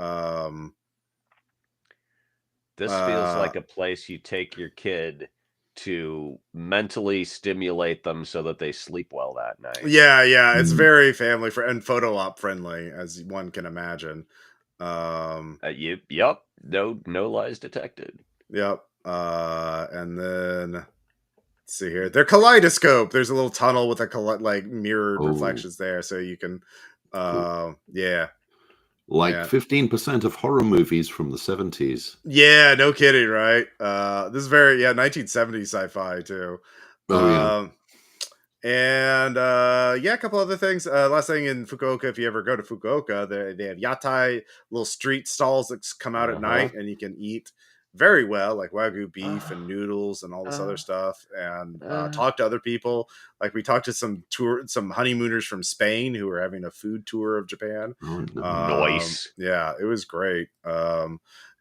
S2: This feels like a place you take your kid to mentally stimulate them so that they sleep well that night.
S1: yeah, it's
S3: Mm.
S1: very family and photo op friendly, as one can imagine.
S2: Yep. No lies detected.
S1: Yep. And then let's see here. They're kaleidoscope. There's a little tunnel with like mirrored
S3: Oh,
S1: reflections there, so you can
S3: cool.
S1: yeah.
S3: Like
S1: Yeah.
S3: 15% of horror movies from the 70s.
S1: Yeah, no kidding, right? This is very 1970s sci-fi too.
S3: Oh, yeah.
S1: And yeah, a couple other things. Last thing in Fukuoka, if you ever go to Fukuoka, they have yatai, little street stalls that come out at night, and you can eat very well, like wagyu beef and noodles and all this other stuff, and talk to other people. Like, we talked to some honeymooners from Spain who were having a food tour of Japan.
S3: Oh, no.
S2: Nice.
S1: Yeah, it was great.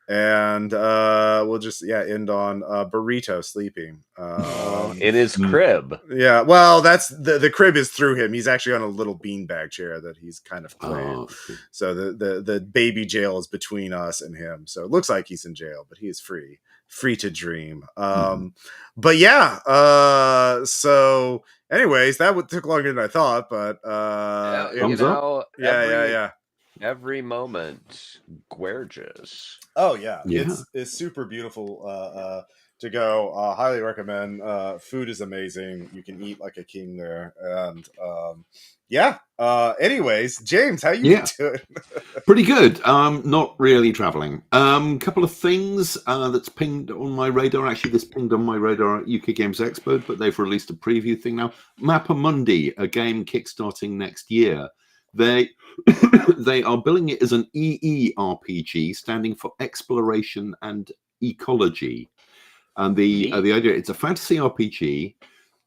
S1: And we'll just end on Burrito sleeping
S2: in his crib.
S1: yeah, well, that's the crib is through him. He's actually on a little beanbag chair that he's kind of claimed. So the baby jail is between us and him. So it looks like he's in jail, but he is free to dream. But yeah, so anyways, that took longer than I thought, but yeah.
S2: Every moment gorgeous.
S1: Oh yeah.
S3: Yeah.
S1: It's super beautiful to go. Highly recommend. Food is amazing. You can eat like a king there. And anyways, James, how you doing?
S3: Pretty good. Not really traveling. Couple of things that's pinged on my radar. Actually, this pinged on my radar at UK Games Expo, but they've released a preview thing now. Mappa Mundi, a game kickstarting next year. They are billing it as an EERPG, standing for Exploration and Ecology. And the idea, it's a fantasy RPG.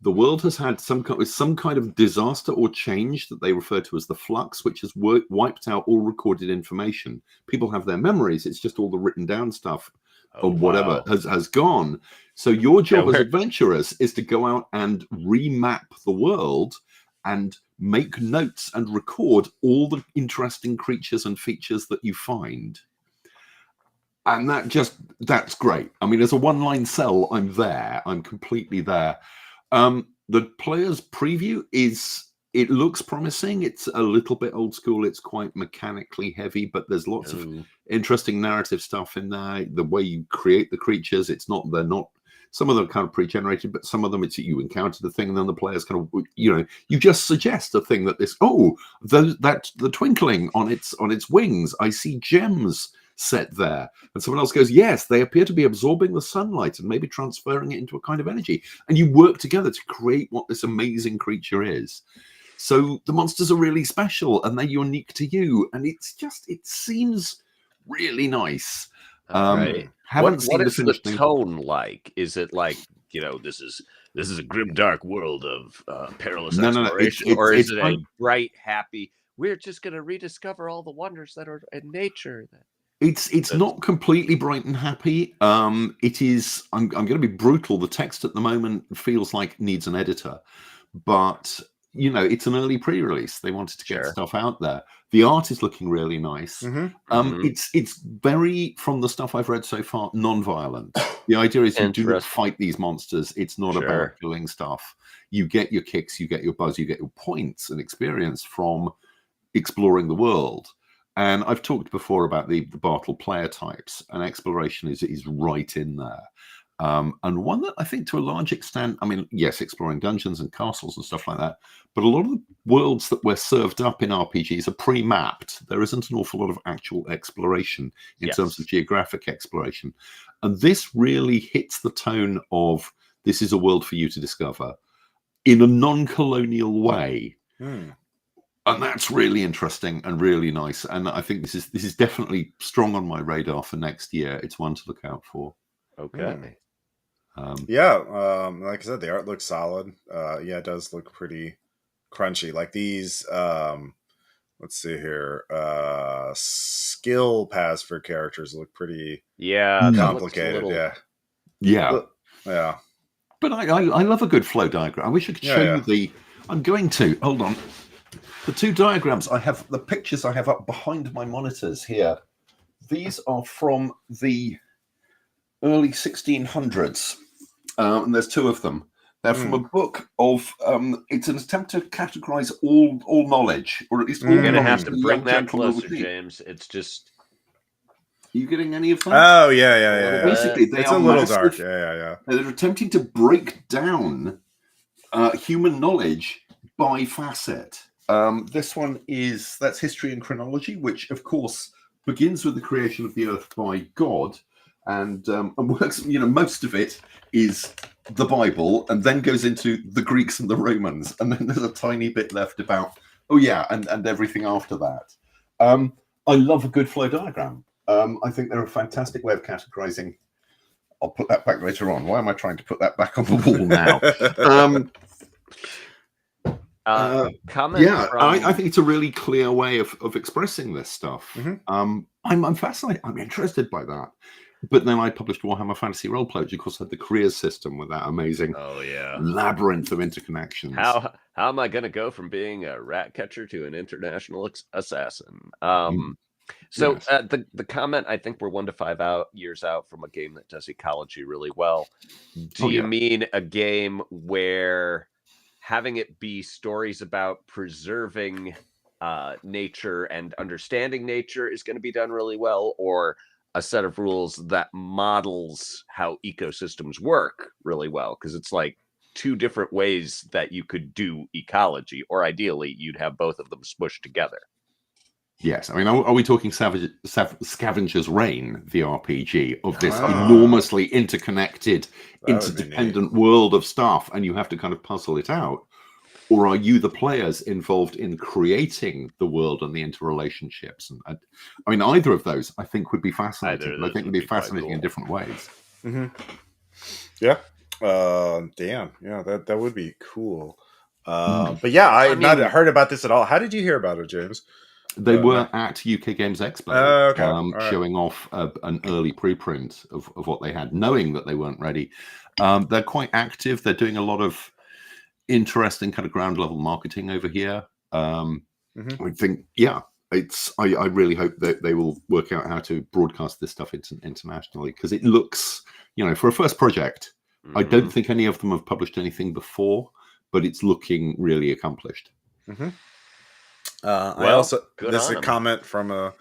S3: The world has had some kind of disaster or change that they refer to as the flux, which has wiped out all recorded information. People have their memories. It's just all the written down stuff or whatever has gone. So your job as adventurers is to go out and remap the world and make notes and record all the interesting creatures and features that you find. And that's great. I mean, as a one-line sell, I'm there. I'm completely there. The player's preview it looks promising. It's a little bit old school. It's quite mechanically heavy, but there's lots of interesting narrative stuff in there. The way you create the creatures, they're not, some of them are kind of pre-generated, but some of them it's you encounter the thing and then the players kind of, you just suggest a thing that the twinkling on its wings. I see gems set there, and someone else goes, yes, they appear to be absorbing the sunlight and maybe transferring it into a kind of energy, and you work together to create what this amazing creature is. So the monsters are really special and they're unique to you, and it seems really nice.
S2: Right.
S3: Haven't seen
S2: what is
S3: the
S2: the tone like? Is it like, this is a grim dark world of perilous exploration, or is it a bright, happy, we're just going to rediscover all the wonders that are in nature?
S3: It's not completely bright and happy. It is. I'm going to be brutal. The text at the moment feels like needs an editor, but it's an early pre-release. They wanted to get stuff out there. The art is looking really nice. It's very, from the stuff I've read so far, non-violent. The idea is you do not fight these monsters. It's not about killing stuff. You get your kicks, you get your buzz, you get your points and experience from exploring the world. And I've talked before about the Bartle player types, and exploration is right in there. And one that I think to a large extent, I mean, yes, exploring dungeons and castles and stuff like that, but a lot of the worlds that were served up in RPGs are pre-mapped. There isn't an awful lot of actual exploration in terms of geographic exploration. And this really hits the tone of, this is a world for you to discover. in a non-colonial way.
S1: Hmm.
S3: And that's really interesting and really nice. And I think this is definitely strong on my radar for next year. It's one to look out for.
S2: Okay.
S1: Yeah, like I said, the art looks solid. Yeah, it does look pretty crunchy. Like these, let's see here, skill paths for characters look pretty
S2: Yeah, that looks a
S1: complicated.
S2: little...
S3: Yeah.
S1: Yeah.
S3: But I love a good flow diagram. I wish I could show you the... I'm going to. Hold on. The two diagrams I have, the pictures I have up behind my monitors here, these are from the early 1600s. And there's two of them. They're from a book of, it's an attempt to categorize all knowledge, or at least all
S2: You're going to
S3: knowledge
S2: have to
S3: that a
S2: bring
S3: young
S2: that
S3: gentleman
S2: closer,
S3: would need.
S2: James. It's just...
S3: Are you getting any of that?
S1: Oh, yeah.
S3: Basically, they
S1: it's
S3: are
S1: a little
S3: massive,
S1: dark. Yeah.
S3: They're attempting to break down human knowledge by facet. This one that's history and chronology, which of course begins with the creation of the earth by God, and works. Most of it is the Bible, and then goes into the Greeks and the Romans, and then there's a tiny bit left about and everything after that. I love a good flow diagram. I think they're a fantastic way of categorizing. I'll put that back later on. Why am I trying to put that back on the wall now? I think it's a really clear way of expressing this stuff. I'm fascinated. I'm interested by that. But then I published Warhammer Fantasy Roleplay, which of course had the careers system with that amazing labyrinth of interconnections.
S2: How am I going to go from being a rat catcher to an international assassin? So the comment, I think we're 1 to 5 years out from a game that does ecology really well. Do you mean a game where having it be stories about preserving nature and understanding nature is going to be done really well, or a set of rules that models how ecosystems work really well? Because it's like two different ways that you could do ecology, or ideally you'd have both of them smushed together.
S3: Yes, I mean, are we talking Scavenger's Reign, the RPG, of this enormously interconnected, interdependent world of stuff, and you have to kind of puzzle it out? Or are you the players involved in creating the world and the interrelationships? And I mean, either of those, I think, would be fascinating. I think would be fascinating in different ways.
S1: Yeah. Damn. Yeah, that would be cool. But yeah, I've not heard about this at all. How did you hear about it, James?
S3: They were at UK Games Expo, showing off an early preprint of what they had, knowing that they weren't ready. They're quite active. They're doing a lot of interesting kind of ground level marketing over here. I think, I really hope that they will work out how to broadcast this stuff internationally, because it looks, for a first project, I don't think any of them have published anything before, but it's looking really accomplished.
S1: This is a comment from a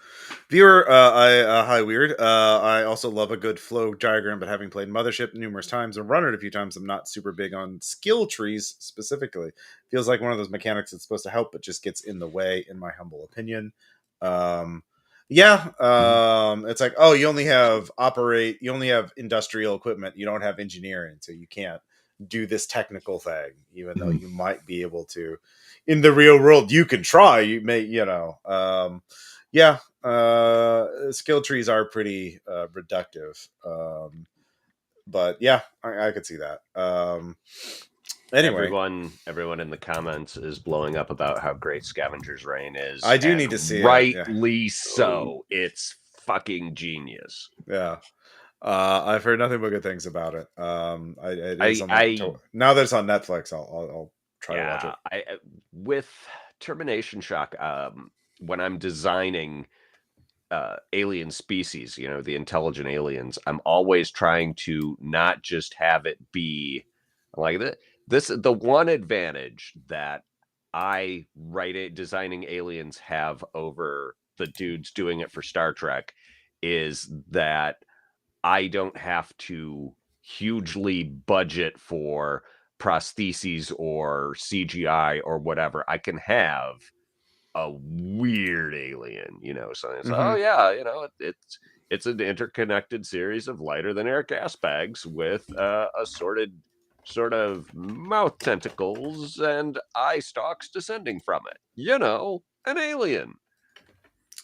S1: viewer. Hi, Weird. I also love a good flow diagram, but having played Mothership numerous times and run it a few times, I'm not super big on skill trees specifically. Feels like one of those mechanics that's supposed to help, but just gets in the way, in my humble opinion. It's like, you only have industrial equipment, you don't have engineering, so you can't do this technical thing, even though you might be able to. In the real world, you can try. You may, skill trees are pretty reductive. But yeah, I could see that. Anyway,
S2: everyone in the comments is blowing up about how great Scavenger's Reign is.
S1: I do need to see
S2: rightly so. It's fucking genius.
S1: Yeah. I've heard nothing but good things about it. Now that it's on Netflix, I'll try to watch it.
S2: With Termination Shock, when I'm designing alien species, the intelligent aliens, I'm always trying to not just have it be like that. The one advantage that I designing aliens have over the dudes doing it for Star Trek is that I don't have to hugely budget for prostheses or CGI or whatever. I can have a weird alien, so it's it's an interconnected series of lighter than air gas bags with assorted sort of mouth tentacles and eye stalks descending from it. You know, an alien.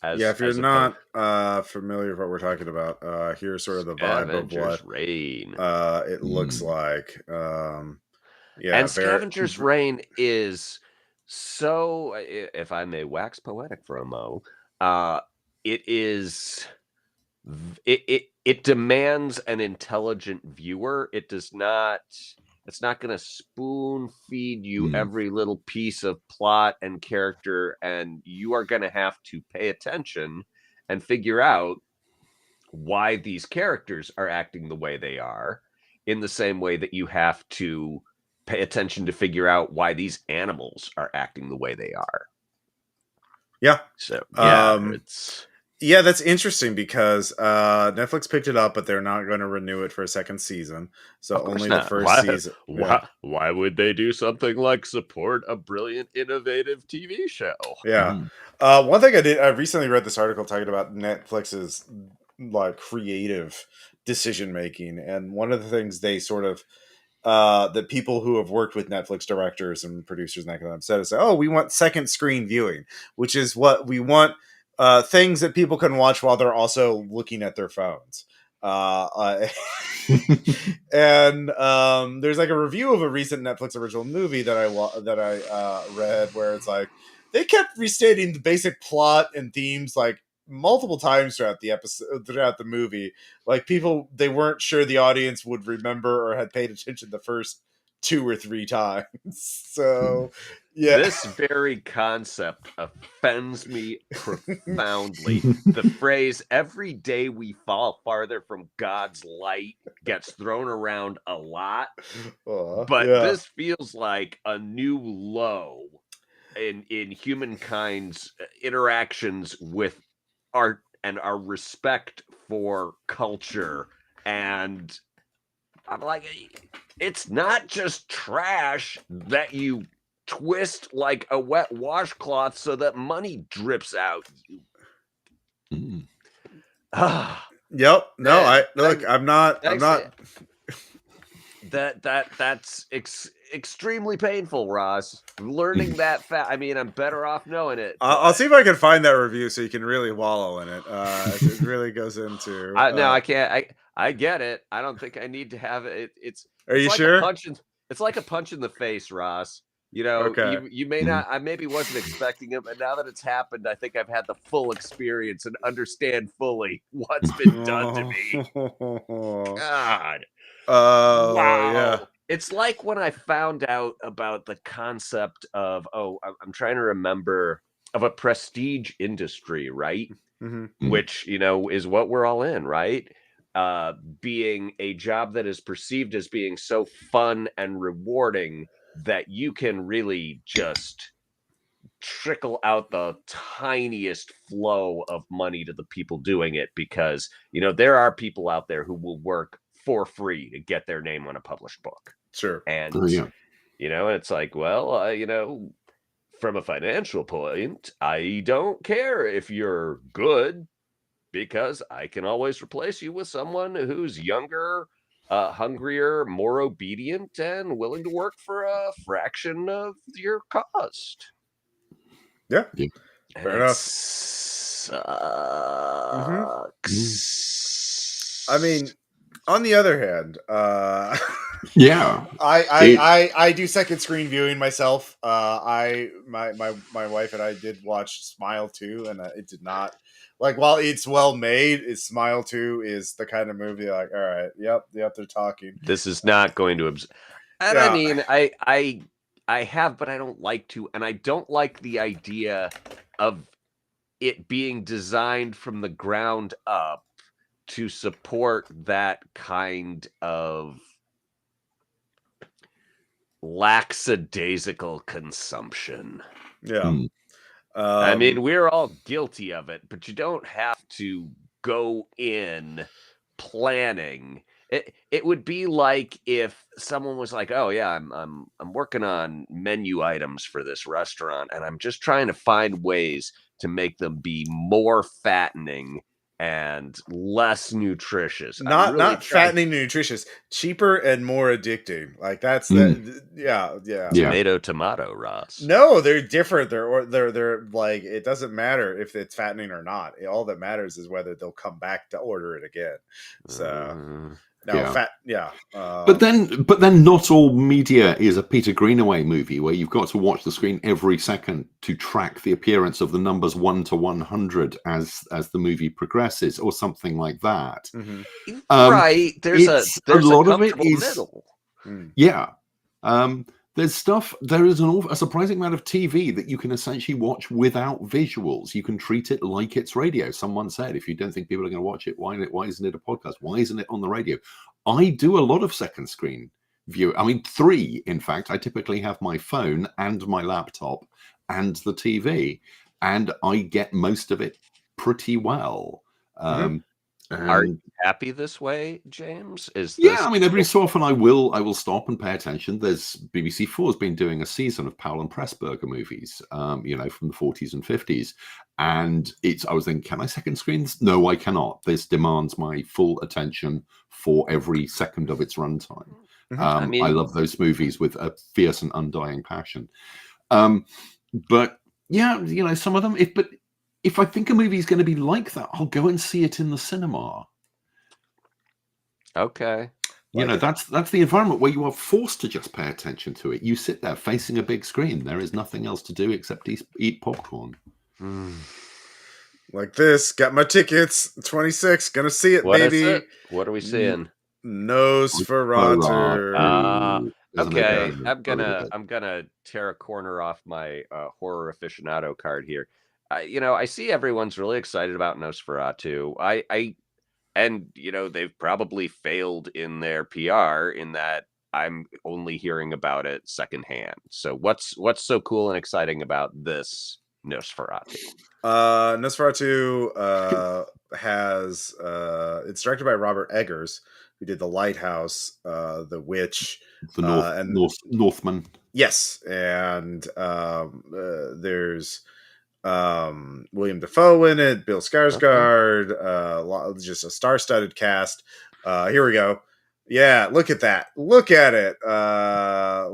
S1: Yeah, if you're
S2: As opposed
S1: not familiar with what we're talking about, here's sort of the vibe of what
S2: Scavenger's Reign.
S1: it looks like. Yeah,
S2: And Scavenger's Reign is so, if I may wax poetic for a mo, it is it demands an intelligent viewer. It does not. It's not going to spoon feed you every little piece of plot and character, and you are going to have to pay attention and figure out why these characters are acting the way they are, in the same way that you have to pay attention to figure out why these animals are acting the way they are.
S1: Yeah.
S2: So yeah,
S1: yeah, that's interesting because Netflix picked it up, but they're not going to renew it for a second season. So only the first season.
S2: Why would they do something like support a brilliant, innovative TV show?
S1: Yeah. One thing I recently read this article talking about Netflix's like creative decision making, and one of the things they sort of the people who have worked with Netflix directors and producers and that kind of said is, oh, we want second screen viewing, which is what we want. Things that people can watch while they're also looking at their phones. And there's like a review of a recent Netflix original movie that I read where it's like they kept restating the basic plot and themes like multiple times throughout the movie. Like they weren't sure the audience would remember or had paid attention the first 2 or 3 times. So yeah,
S2: this very concept offends me profoundly. The phrase "every day we fall farther from God's light" gets thrown around a lot, but this feels like a new low in humankind's interactions with art and our respect for culture. And I'm like, it's not just trash that you twist like a wet washcloth so that money drips out.
S1: Yep. No, I'm not.
S2: That's extremely painful, Ross. Learning that fact. I mean, I'm better off knowing it.
S1: I'll see if I can find that review so you can really wallow in it. It really goes into.
S2: No, I can't. I get it. I don't think I need to have it.
S1: Are you
S2: like
S1: sure?
S2: It's like a punch in the face, Ross. You know,
S1: Okay.
S2: you may not. I maybe wasn't expecting it, but now that it's happened, I think I've had the full experience and understand fully what's been done to me. God. Wow.
S1: Yeah.
S2: It's like when I found out about the concept of, I'm trying to remember, of a prestige industry, right?
S1: Mm-hmm.
S2: Which, you know, is what we're all in, right? Being a job that is perceived as being so fun and rewarding that you can really just trickle out the tiniest flow of money to the people doing it, because, you know, there are people out there who will work for free to get their name on a published book.
S1: Sure.
S2: And, you know, it's like, well, you know, from a financial point, I don't care if you're good, because I can always replace you with someone who's younger, hungrier, more obedient, and willing to work for a fraction of your cost.
S1: Yeah. Fair enough.
S2: Sucks.
S1: I mean, on the other hand,
S3: yeah,
S1: I do second screen viewing myself. My wife and I did watch Smile 2, and it did not, like, while it's well made, Smile 2 is the kind of movie like, all right, yep, they're talking.
S2: This is not going to and I mean, I have, but I don't like to, and I don't like the idea of it being designed from the ground up to support that kind of lackadaisical consumption.
S1: Yeah.
S2: I mean, we're all guilty of it, but you don't have to go in planning. It would be like if someone was like, "Oh yeah, I'm working on menu items for this restaurant, and I'm just trying to find ways to make them be more fattening and less nutritious.
S1: Not
S2: Really
S1: fattening and nutritious, cheaper and more addicting. Like that's yeah.
S2: Tomato, Ross.
S1: No, they're different. They're like, it doesn't matter if it's fattening or not. All that matters is whether they'll come back to order it again. So
S3: But then not all media is a Peter Greenaway movie where you've got to watch the screen every second to track the appearance of the numbers 1 to 100 as the movie progresses, or something like that.
S2: Right. There's a lot of it is
S3: middle. There is a surprising amount of TV that you can essentially watch without visuals. You can treat it like it's radio. Someone said, if you don't think people are going to watch it, why isn't it a podcast? Why isn't it on the radio? I do a lot of second screen view. I mean, 3, in fact. I typically have my phone and my laptop and the TV, and I get most of it pretty well.
S2: Are you happy this way, James?
S3: I mean, every so often I will stop and pay attention. There's BBC 4's been doing a season of Powell and Pressburger movies, from the 40s and 50s, and I was thinking, can I second screens? No, I cannot. This demands my full attention for every second of its runtime. I love those movies with a fierce and undying passion. But yeah, some of them. If I think a movie is going to be like that, I'll go and see it in the cinema.
S2: Okay.
S3: That's the environment where you are forced to just pay attention to it. You sit there facing a big screen. There is nothing else to do except eat popcorn.
S1: Like this. Got my tickets. 26. Gonna see it, baby.
S2: What are we seeing?
S1: Nosferatu.
S2: Okay. I'm gonna tear a corner off my horror aficionado card here. I see everyone's really excited about Nosferatu. And they've probably failed in their PR in that I'm only hearing about it secondhand. So what's so cool and exciting about this Nosferatu?
S1: Nosferatu has it's directed by Robert Eggers, who did The Lighthouse, The Witch,
S3: Northman.
S1: Yes, and there's William Dafoe in it, Bill Skarsgård, just a star-studded cast. Here we go. Yeah, look at that. Look at it.
S2: I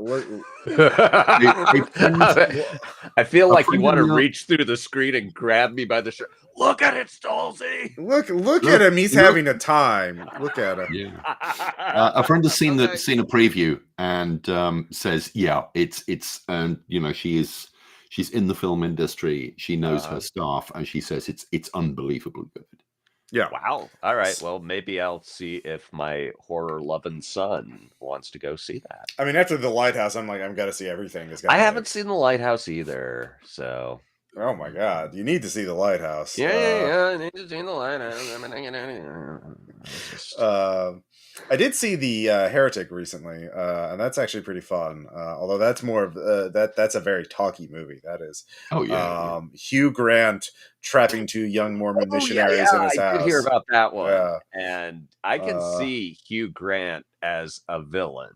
S2: feel like you want to reach through the screen and grab me by the shirt. Look at it, Stolzy.
S1: Look at him. He's having a time. Look at him.
S3: Yeah. A friend has seen a preview and says, yeah, it's she's in the film industry. She knows her stuff, and she says it's unbelievably good.
S1: Yeah.
S2: Wow. All right. Well, maybe I'll see if my horror-loving son wants to go see that.
S1: I mean, after The Lighthouse, I'm got to see everything.
S2: I haven't seen The Lighthouse either, so.
S1: Oh my God! You need to see The Lighthouse.
S2: Yeah. I need to see The Lighthouse.
S1: I did see the Heretic recently, and that's actually pretty fun. Although that's more of that's a very talky movie. That is.
S3: Oh yeah.
S1: Hugh Grant trapping 2 young Mormon missionaries in his house.
S2: I did hear about that one, and I can see Hugh Grant as a villain.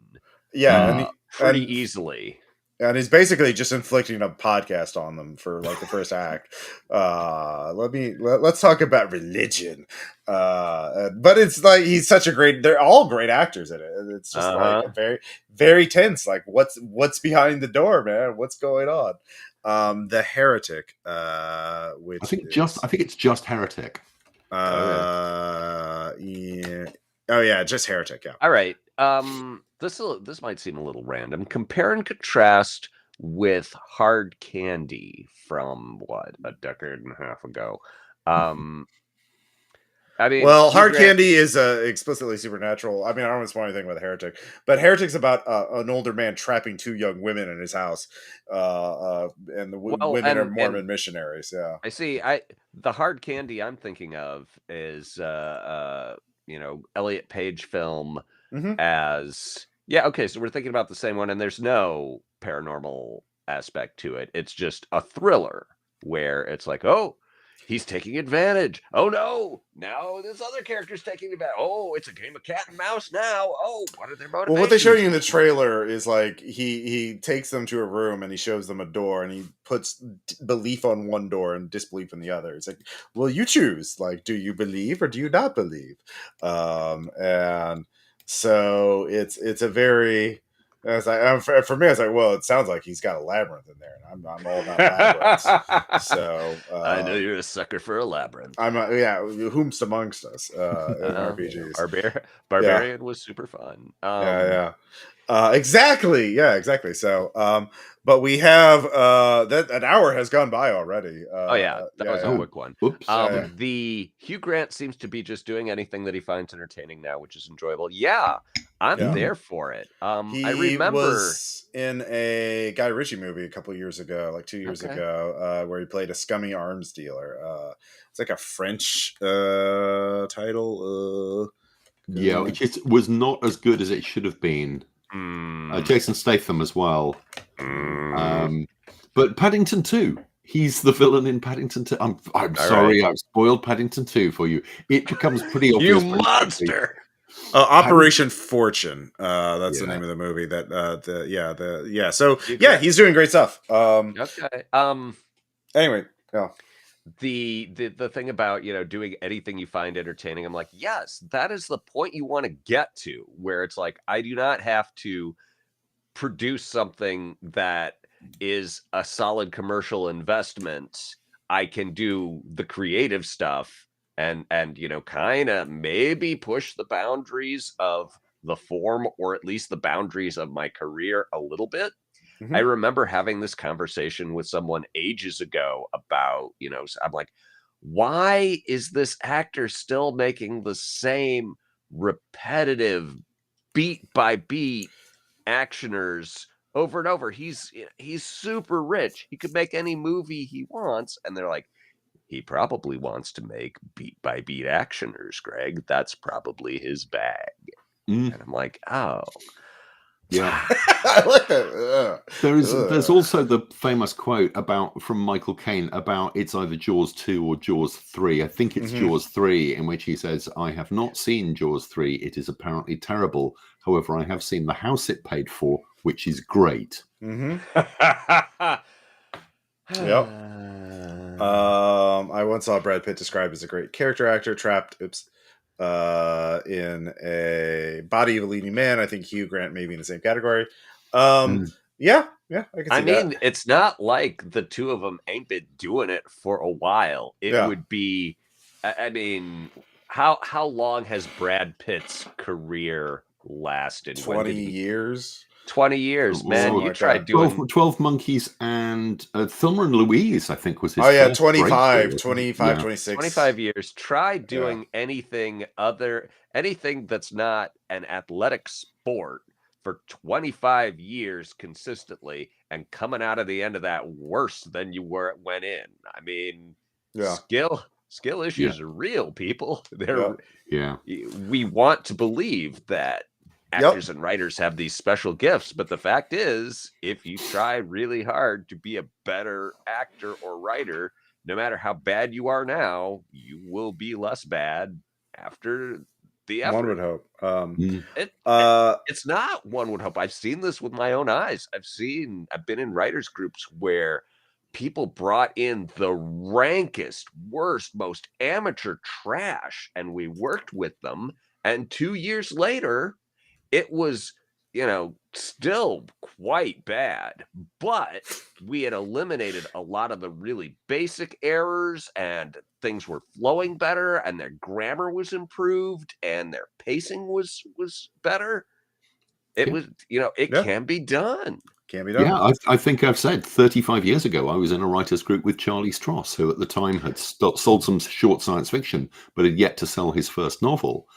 S1: Yeah,
S2: pretty easily.
S1: And he's basically just inflicting a podcast on them for like the first act. Let's talk about religion. But it's like they're all great actors in it. It's just like very, very tense. Like what's behind the door, man? What's going on? The Heretic, which
S3: I think it's just Heretic.
S1: Just Heretic. Yeah.
S2: All right. This might seem a little random. Compare and contrast with Hard Candy from a decade and a half ago. Hard
S1: Candy is explicitly supernatural. I mean, I don't want to spoil anything about Heretic, but Heretic's about an older man trapping 2 young women in his house, and the women are Mormon missionaries. Yeah,
S2: I see. The Hard Candy I'm thinking of is Elliot Page film as. Yeah, okay, so we're thinking about the same one, and there's no paranormal aspect to it. It's just a thriller where it's like, oh, he's taking advantage. Oh no, now this other character's taking advantage. Oh, it's a game of cat and mouse now. Oh, what are their motivations?
S1: Well, what they show you in the trailer is like he takes them to a room and he shows them a door and he puts belief on one door and disbelief in the other. It's like, well, you choose. Like, do you believe or do you not believe? And so it's a very for me, I was like, well, it sounds like he's got a labyrinth in there, and I'm all about labyrinths. So
S2: I know you're a sucker for a labyrinth.
S1: I'm whomst amongst us in RPGs.
S2: Barbarian was super fun.
S1: Exactly. Yeah, exactly. So, but we have that an hour has gone by already.
S2: That was a quick one.
S3: Oops.
S2: The Hugh Grant seems to be just doing anything that he finds entertaining now, which is enjoyable. Yeah, I'm there for it.
S1: He
S2: I remember
S1: was in a Guy Ritchie movie a couple of years ago, like 2 years ago, where he played a scummy arms dealer. It's like a French title.
S3: It just was not as good as it should have been. Jason Statham as well. But Paddington 2, he's the villain in Paddington 2. I'm sorry, right. I've spoiled Paddington 2 for you. It becomes pretty obvious.
S2: You monster!
S1: Operation Fortune. That's the name of the movie. So he's doing great stuff.
S2: Okay.
S1: Anyway, yeah.
S2: The thing about doing anything you find entertaining, I'm like, yes, that is the point you want to get to, where it's like, I do not have to produce something that is a solid commercial investment. I can do the creative stuff and kind of maybe push the boundaries of the form, or at least the boundaries of my career a little bit. I remember having this conversation with someone ages ago about, I'm like, why is this actor still making the same repetitive beat by beat actioners over and over? He's super rich. He could make any movie he wants. And they're like, he probably wants to make beat by beat actioners, Greg. That's probably his bag. And I'm like, oh.
S3: Yeah,
S1: I like that.
S3: There's also the famous quote from Michael Caine about it's either Jaws 2 or Jaws 3. I think it's Jaws 3, in which he says, "I have not seen Jaws 3. It is apparently terrible. However, I have seen the house it paid for, which is great."
S1: Yep. I once saw Brad Pitt described as a great character actor trapped in a body of a leading man. I think Hugh Grant may be in the same category. I can see that.
S2: It's not like the two of them ain't been doing it for a while. It would be, how long has Brad Pitt's career lasted?
S1: 20 years.
S2: 20 years, man. You tried doing
S3: 12 Monkeys and Thelma and Louise, I think, was his
S1: 25, 26.
S2: 25 years. Try doing anything that's not an athletic sport for 25 years consistently, and coming out of the end of that worse than you went in. I mean, skill issues are real, people. We want to believe that actors and writers have these special gifts, but the fact is, if you try really hard to be a better actor or writer, no matter how bad you are now, you will be less bad after the effort.
S1: One would hope.
S2: It's not one would hope. I've seen this with my own eyes. I've been in writers groups where people brought in the rankest, worst, most amateur trash, and we worked with them. And 2 years later, it was, still quite bad, but we had eliminated a lot of the really basic errors, and things were flowing better, and their grammar was improved, and their pacing was better. It was, can be done.
S1: Can be done.
S3: Yeah, I think I've said 35 years ago, I was in a writer's group with Charlie Stross, who at the time had sold some short science fiction, but had yet to sell his first novel.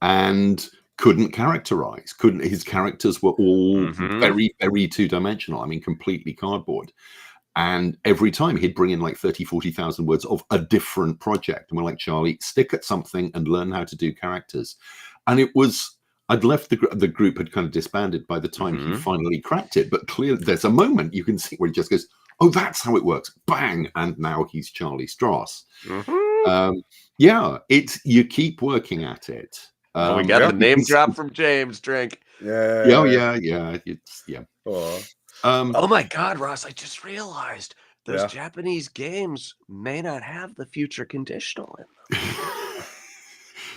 S3: And couldn't characterize. His characters were all very, very two-dimensional. I mean, completely cardboard. And every time he'd bring in like 30, 40,000 words of a different project. And we're like, Charlie, stick at something and learn how to do characters. And I'd left the group had kind of disbanded by the time he finally cracked it. But clearly there's a moment you can see where he just goes, oh, that's how it works. Bang, and now he's Charlie Stross.
S2: Mm-hmm.
S3: Yeah, it's you keep working at it.
S2: We got the name drop from James. Drink.
S3: Yeah. It's
S1: Cool.
S2: Oh my God, Ross! I just realized those
S1: Yeah.
S2: Japanese games may not have the future conditional in them.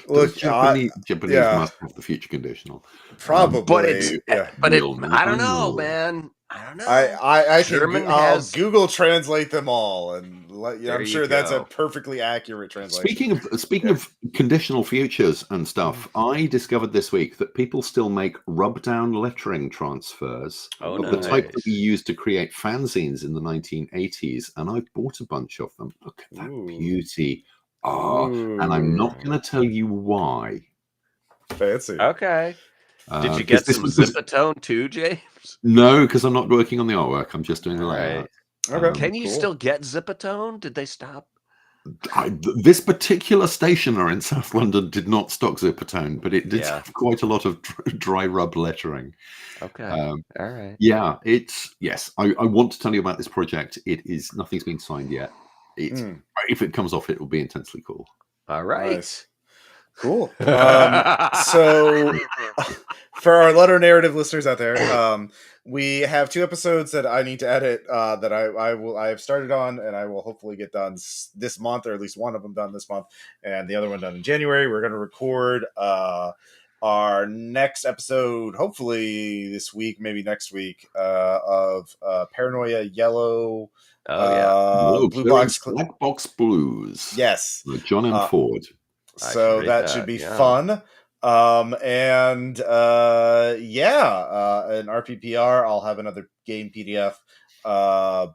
S3: Those
S1: Look,
S3: Japanese
S1: yeah.
S3: must have the future conditional.
S1: Probably,
S2: But it's
S1: yeah.
S3: We'll
S2: I don't
S3: never
S2: know,
S3: know.
S2: man. I don't know.
S1: I can
S2: German
S1: I'll
S2: has.
S1: Google translate them all, and let you.
S2: There
S1: I'm
S2: you
S1: sure that's a
S2: go.
S1: perfectly accurate translation.
S3: Speaking
S1: Yeah.
S3: of conditional futures and stuff, I discovered this week that people still make rub down lettering transfers
S2: Oh,
S3: of the type that we
S2: nice.
S3: used to create fanzines in the 1980s, and I bought a bunch of them. Look at that
S1: Ooh.
S3: beauty. And I'm not going to tell you why.
S1: Fancy.
S2: Okay. Did you
S3: Because
S2: get some Zipatone too, James?
S3: No, because I'm not working on the artwork. I'm just doing the layout.
S1: Okay.
S2: Can you still get Zipatone? Did they stop?
S3: This particular stationer in South London did not stock Zipatone, but it did have quite a lot of dry rub lettering.
S2: Okay. All right.
S3: Yeah, I want to tell you about this project. It is nothing's been signed yet. If it comes off, it will be intensely cool.
S2: All right.
S1: Nice. Cool. So for our Ludonarrative listeners out there, we have 2 episodes that I need to edit that I have started on, and I will hopefully get done this month, or at least one of them done this month, and the other one done in January. We're going to record our next episode, hopefully this week, maybe next week, of Paranoia Yellow. Blue Box
S3: Black Box Blues.
S1: Yes.
S3: John M. Ford.
S1: So that should be fun. An RPPR. I'll have another game PDF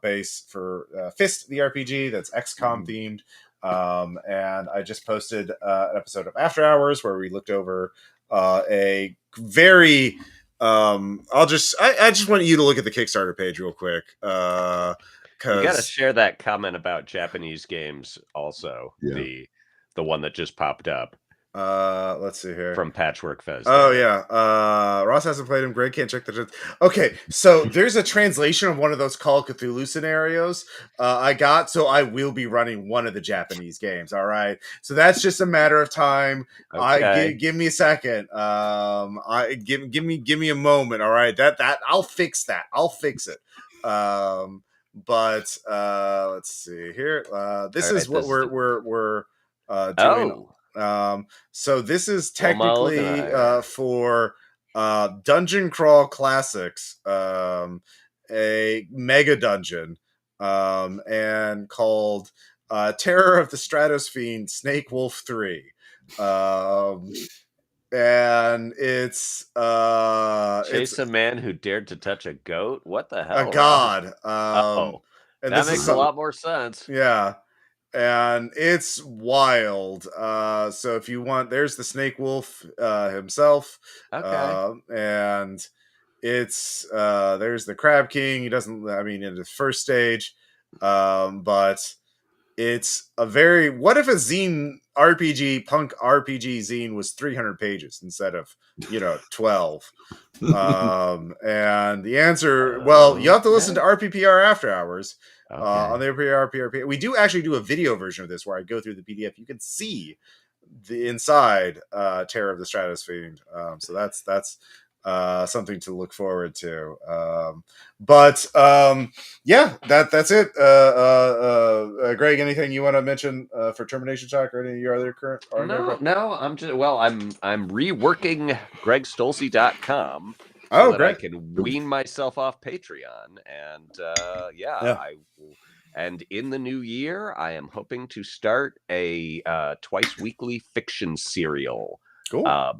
S1: base for Fist the RPG that's XCOM themed. And I just posted an episode of After Hours where we looked over a very I just want you to look at the Kickstarter page real quick.
S2: You got to share that comment about Japanese games also.
S3: Yeah.
S2: The one that just popped up.
S1: Let's see here.
S2: From Patchwork Fest.
S1: Oh, yeah. Ross hasn't played him. Greg can't check the... Okay, so there's a translation of one of those Call of Cthulhu scenarios I got, so I will be running one of the Japanese games, all right? So that's just a matter of time.
S2: Okay.
S1: Give me a second. Give me a moment, all right? That I'll fix that. I'll fix it. But let's see here. This is what we're doing. So this is technically for Dungeon Crawl Classics, a mega dungeon, and called Terror of the Stratosphere Snake Wolf 3. And it's
S2: Chase a man who dared to touch a goat. What the hell?
S1: A god.
S2: And that makes a lot more sense.
S1: Yeah. And it's wild. So if you want, there's the Snake Wolf himself.
S2: Okay.
S1: And it's there's the Crab King. He doesn't, I mean, in the first stage. But it's a very, what if a zine punk RPG zine was 300 pages instead of 12? And the answer, well, you have to listen to RPPR After Hours. On the RPPR. We do actually do a video version of this where I go through the PDF. You can see the inside Terror of the Stratosphere. So that's something to look forward to. That's it. Greg, anything you want to mention for Termination Shock or any of your other current?
S2: No. I'm reworking GregStolze.com.
S1: So
S2: that I can wean myself off Patreon, and I will. And in the new year, I am hoping to start a twice weekly fiction serial.
S1: Cool.
S2: I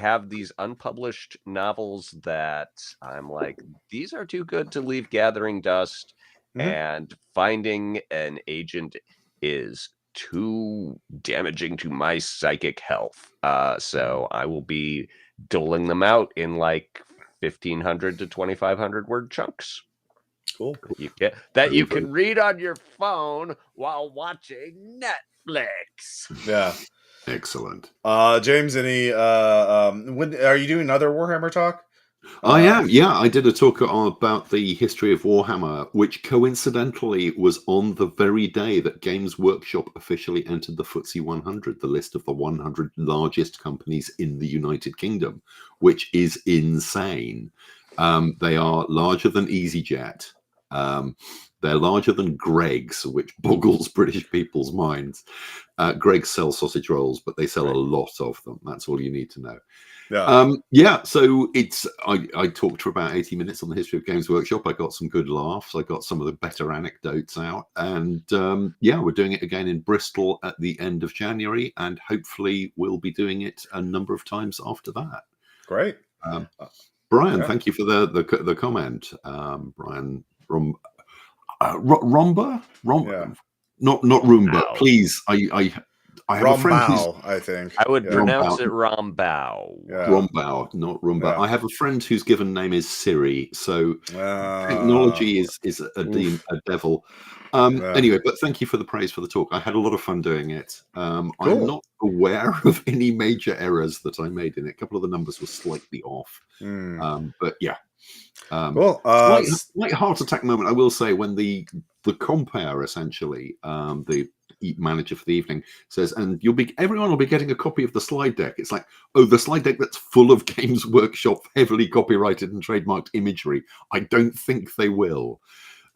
S2: have these unpublished novels that I'm like, these are too good to leave gathering dust, and finding an agent is too damaging to my psychic health. So I will be doling them out in like 1,500 to 2,500 word chunks.
S1: Cool.
S2: You can read on your phone while watching Netflix.
S1: Yeah.
S3: Excellent.
S1: James, any when are you doing another Warhammer talk?
S3: I am. Yeah, I did a talk about the history of Warhammer, which coincidentally was on the very day that Games Workshop officially entered the FTSE 100, the list of the 100 largest companies in the United Kingdom, which is insane. They are larger than EasyJet. They're larger than Greggs, which boggles British people's minds. Greggs sell sausage rolls, but they sell a lot of them. That's all you need to know. So I talked for about 80 minutes on the history of Games Workshop. I got some good laughs. I got some of the better anecdotes out. And we're doing it again in Bristol at the end of January. And hopefully we'll be doing it a number of times after that.
S1: Great.
S3: Brian, thank you for the comment. Brian Romba? Not Roomba.
S2: Wow.
S3: Please, I have a friend who's,
S1: I think
S2: I would pronounce it Rombao.
S3: Rombao, not Roomba. I have a friend whose given name is Siri, so technology is a devil. Anyway, but thank you for the praise for the talk. I had a lot of fun doing it. I'm not aware of any major errors that I made in it. A couple of the numbers were slightly off, but yeah.
S1: Cool.
S3: Slight heart attack moment, I will say, when the compere essentially, the manager for the evening says, and everyone will be getting a copy of the slide deck. It's like, oh, the slide deck that's full of Games Workshop heavily copyrighted and trademarked imagery. I don't think they will.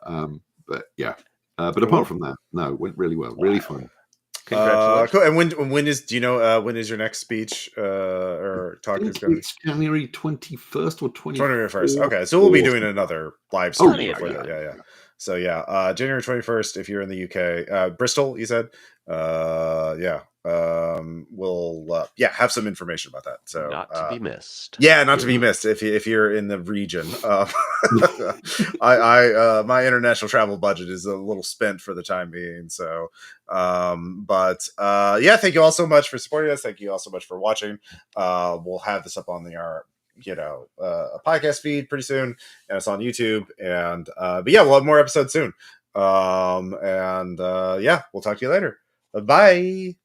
S3: But yeah. But apart from that, no, it went really well. Really fun.
S2: Congratulations.
S1: Cool. And when is your next speech or talk is going to be?
S3: January 21st or
S1: 21st. Okay, so we'll be doing another live stream. Yeah. So January 21st, if you're in the UK, Bristol, you said, we'll have some information about that. So
S2: not to be missed.
S1: Not to be missed if you're in the region. My international travel budget is a little spent for the time being. So, thank you all so much for supporting us. Thank you all so much for watching. We'll have this up on a podcast feed pretty soon, and it's on YouTube. And we'll have more episodes soon. We'll talk to you later. Bye.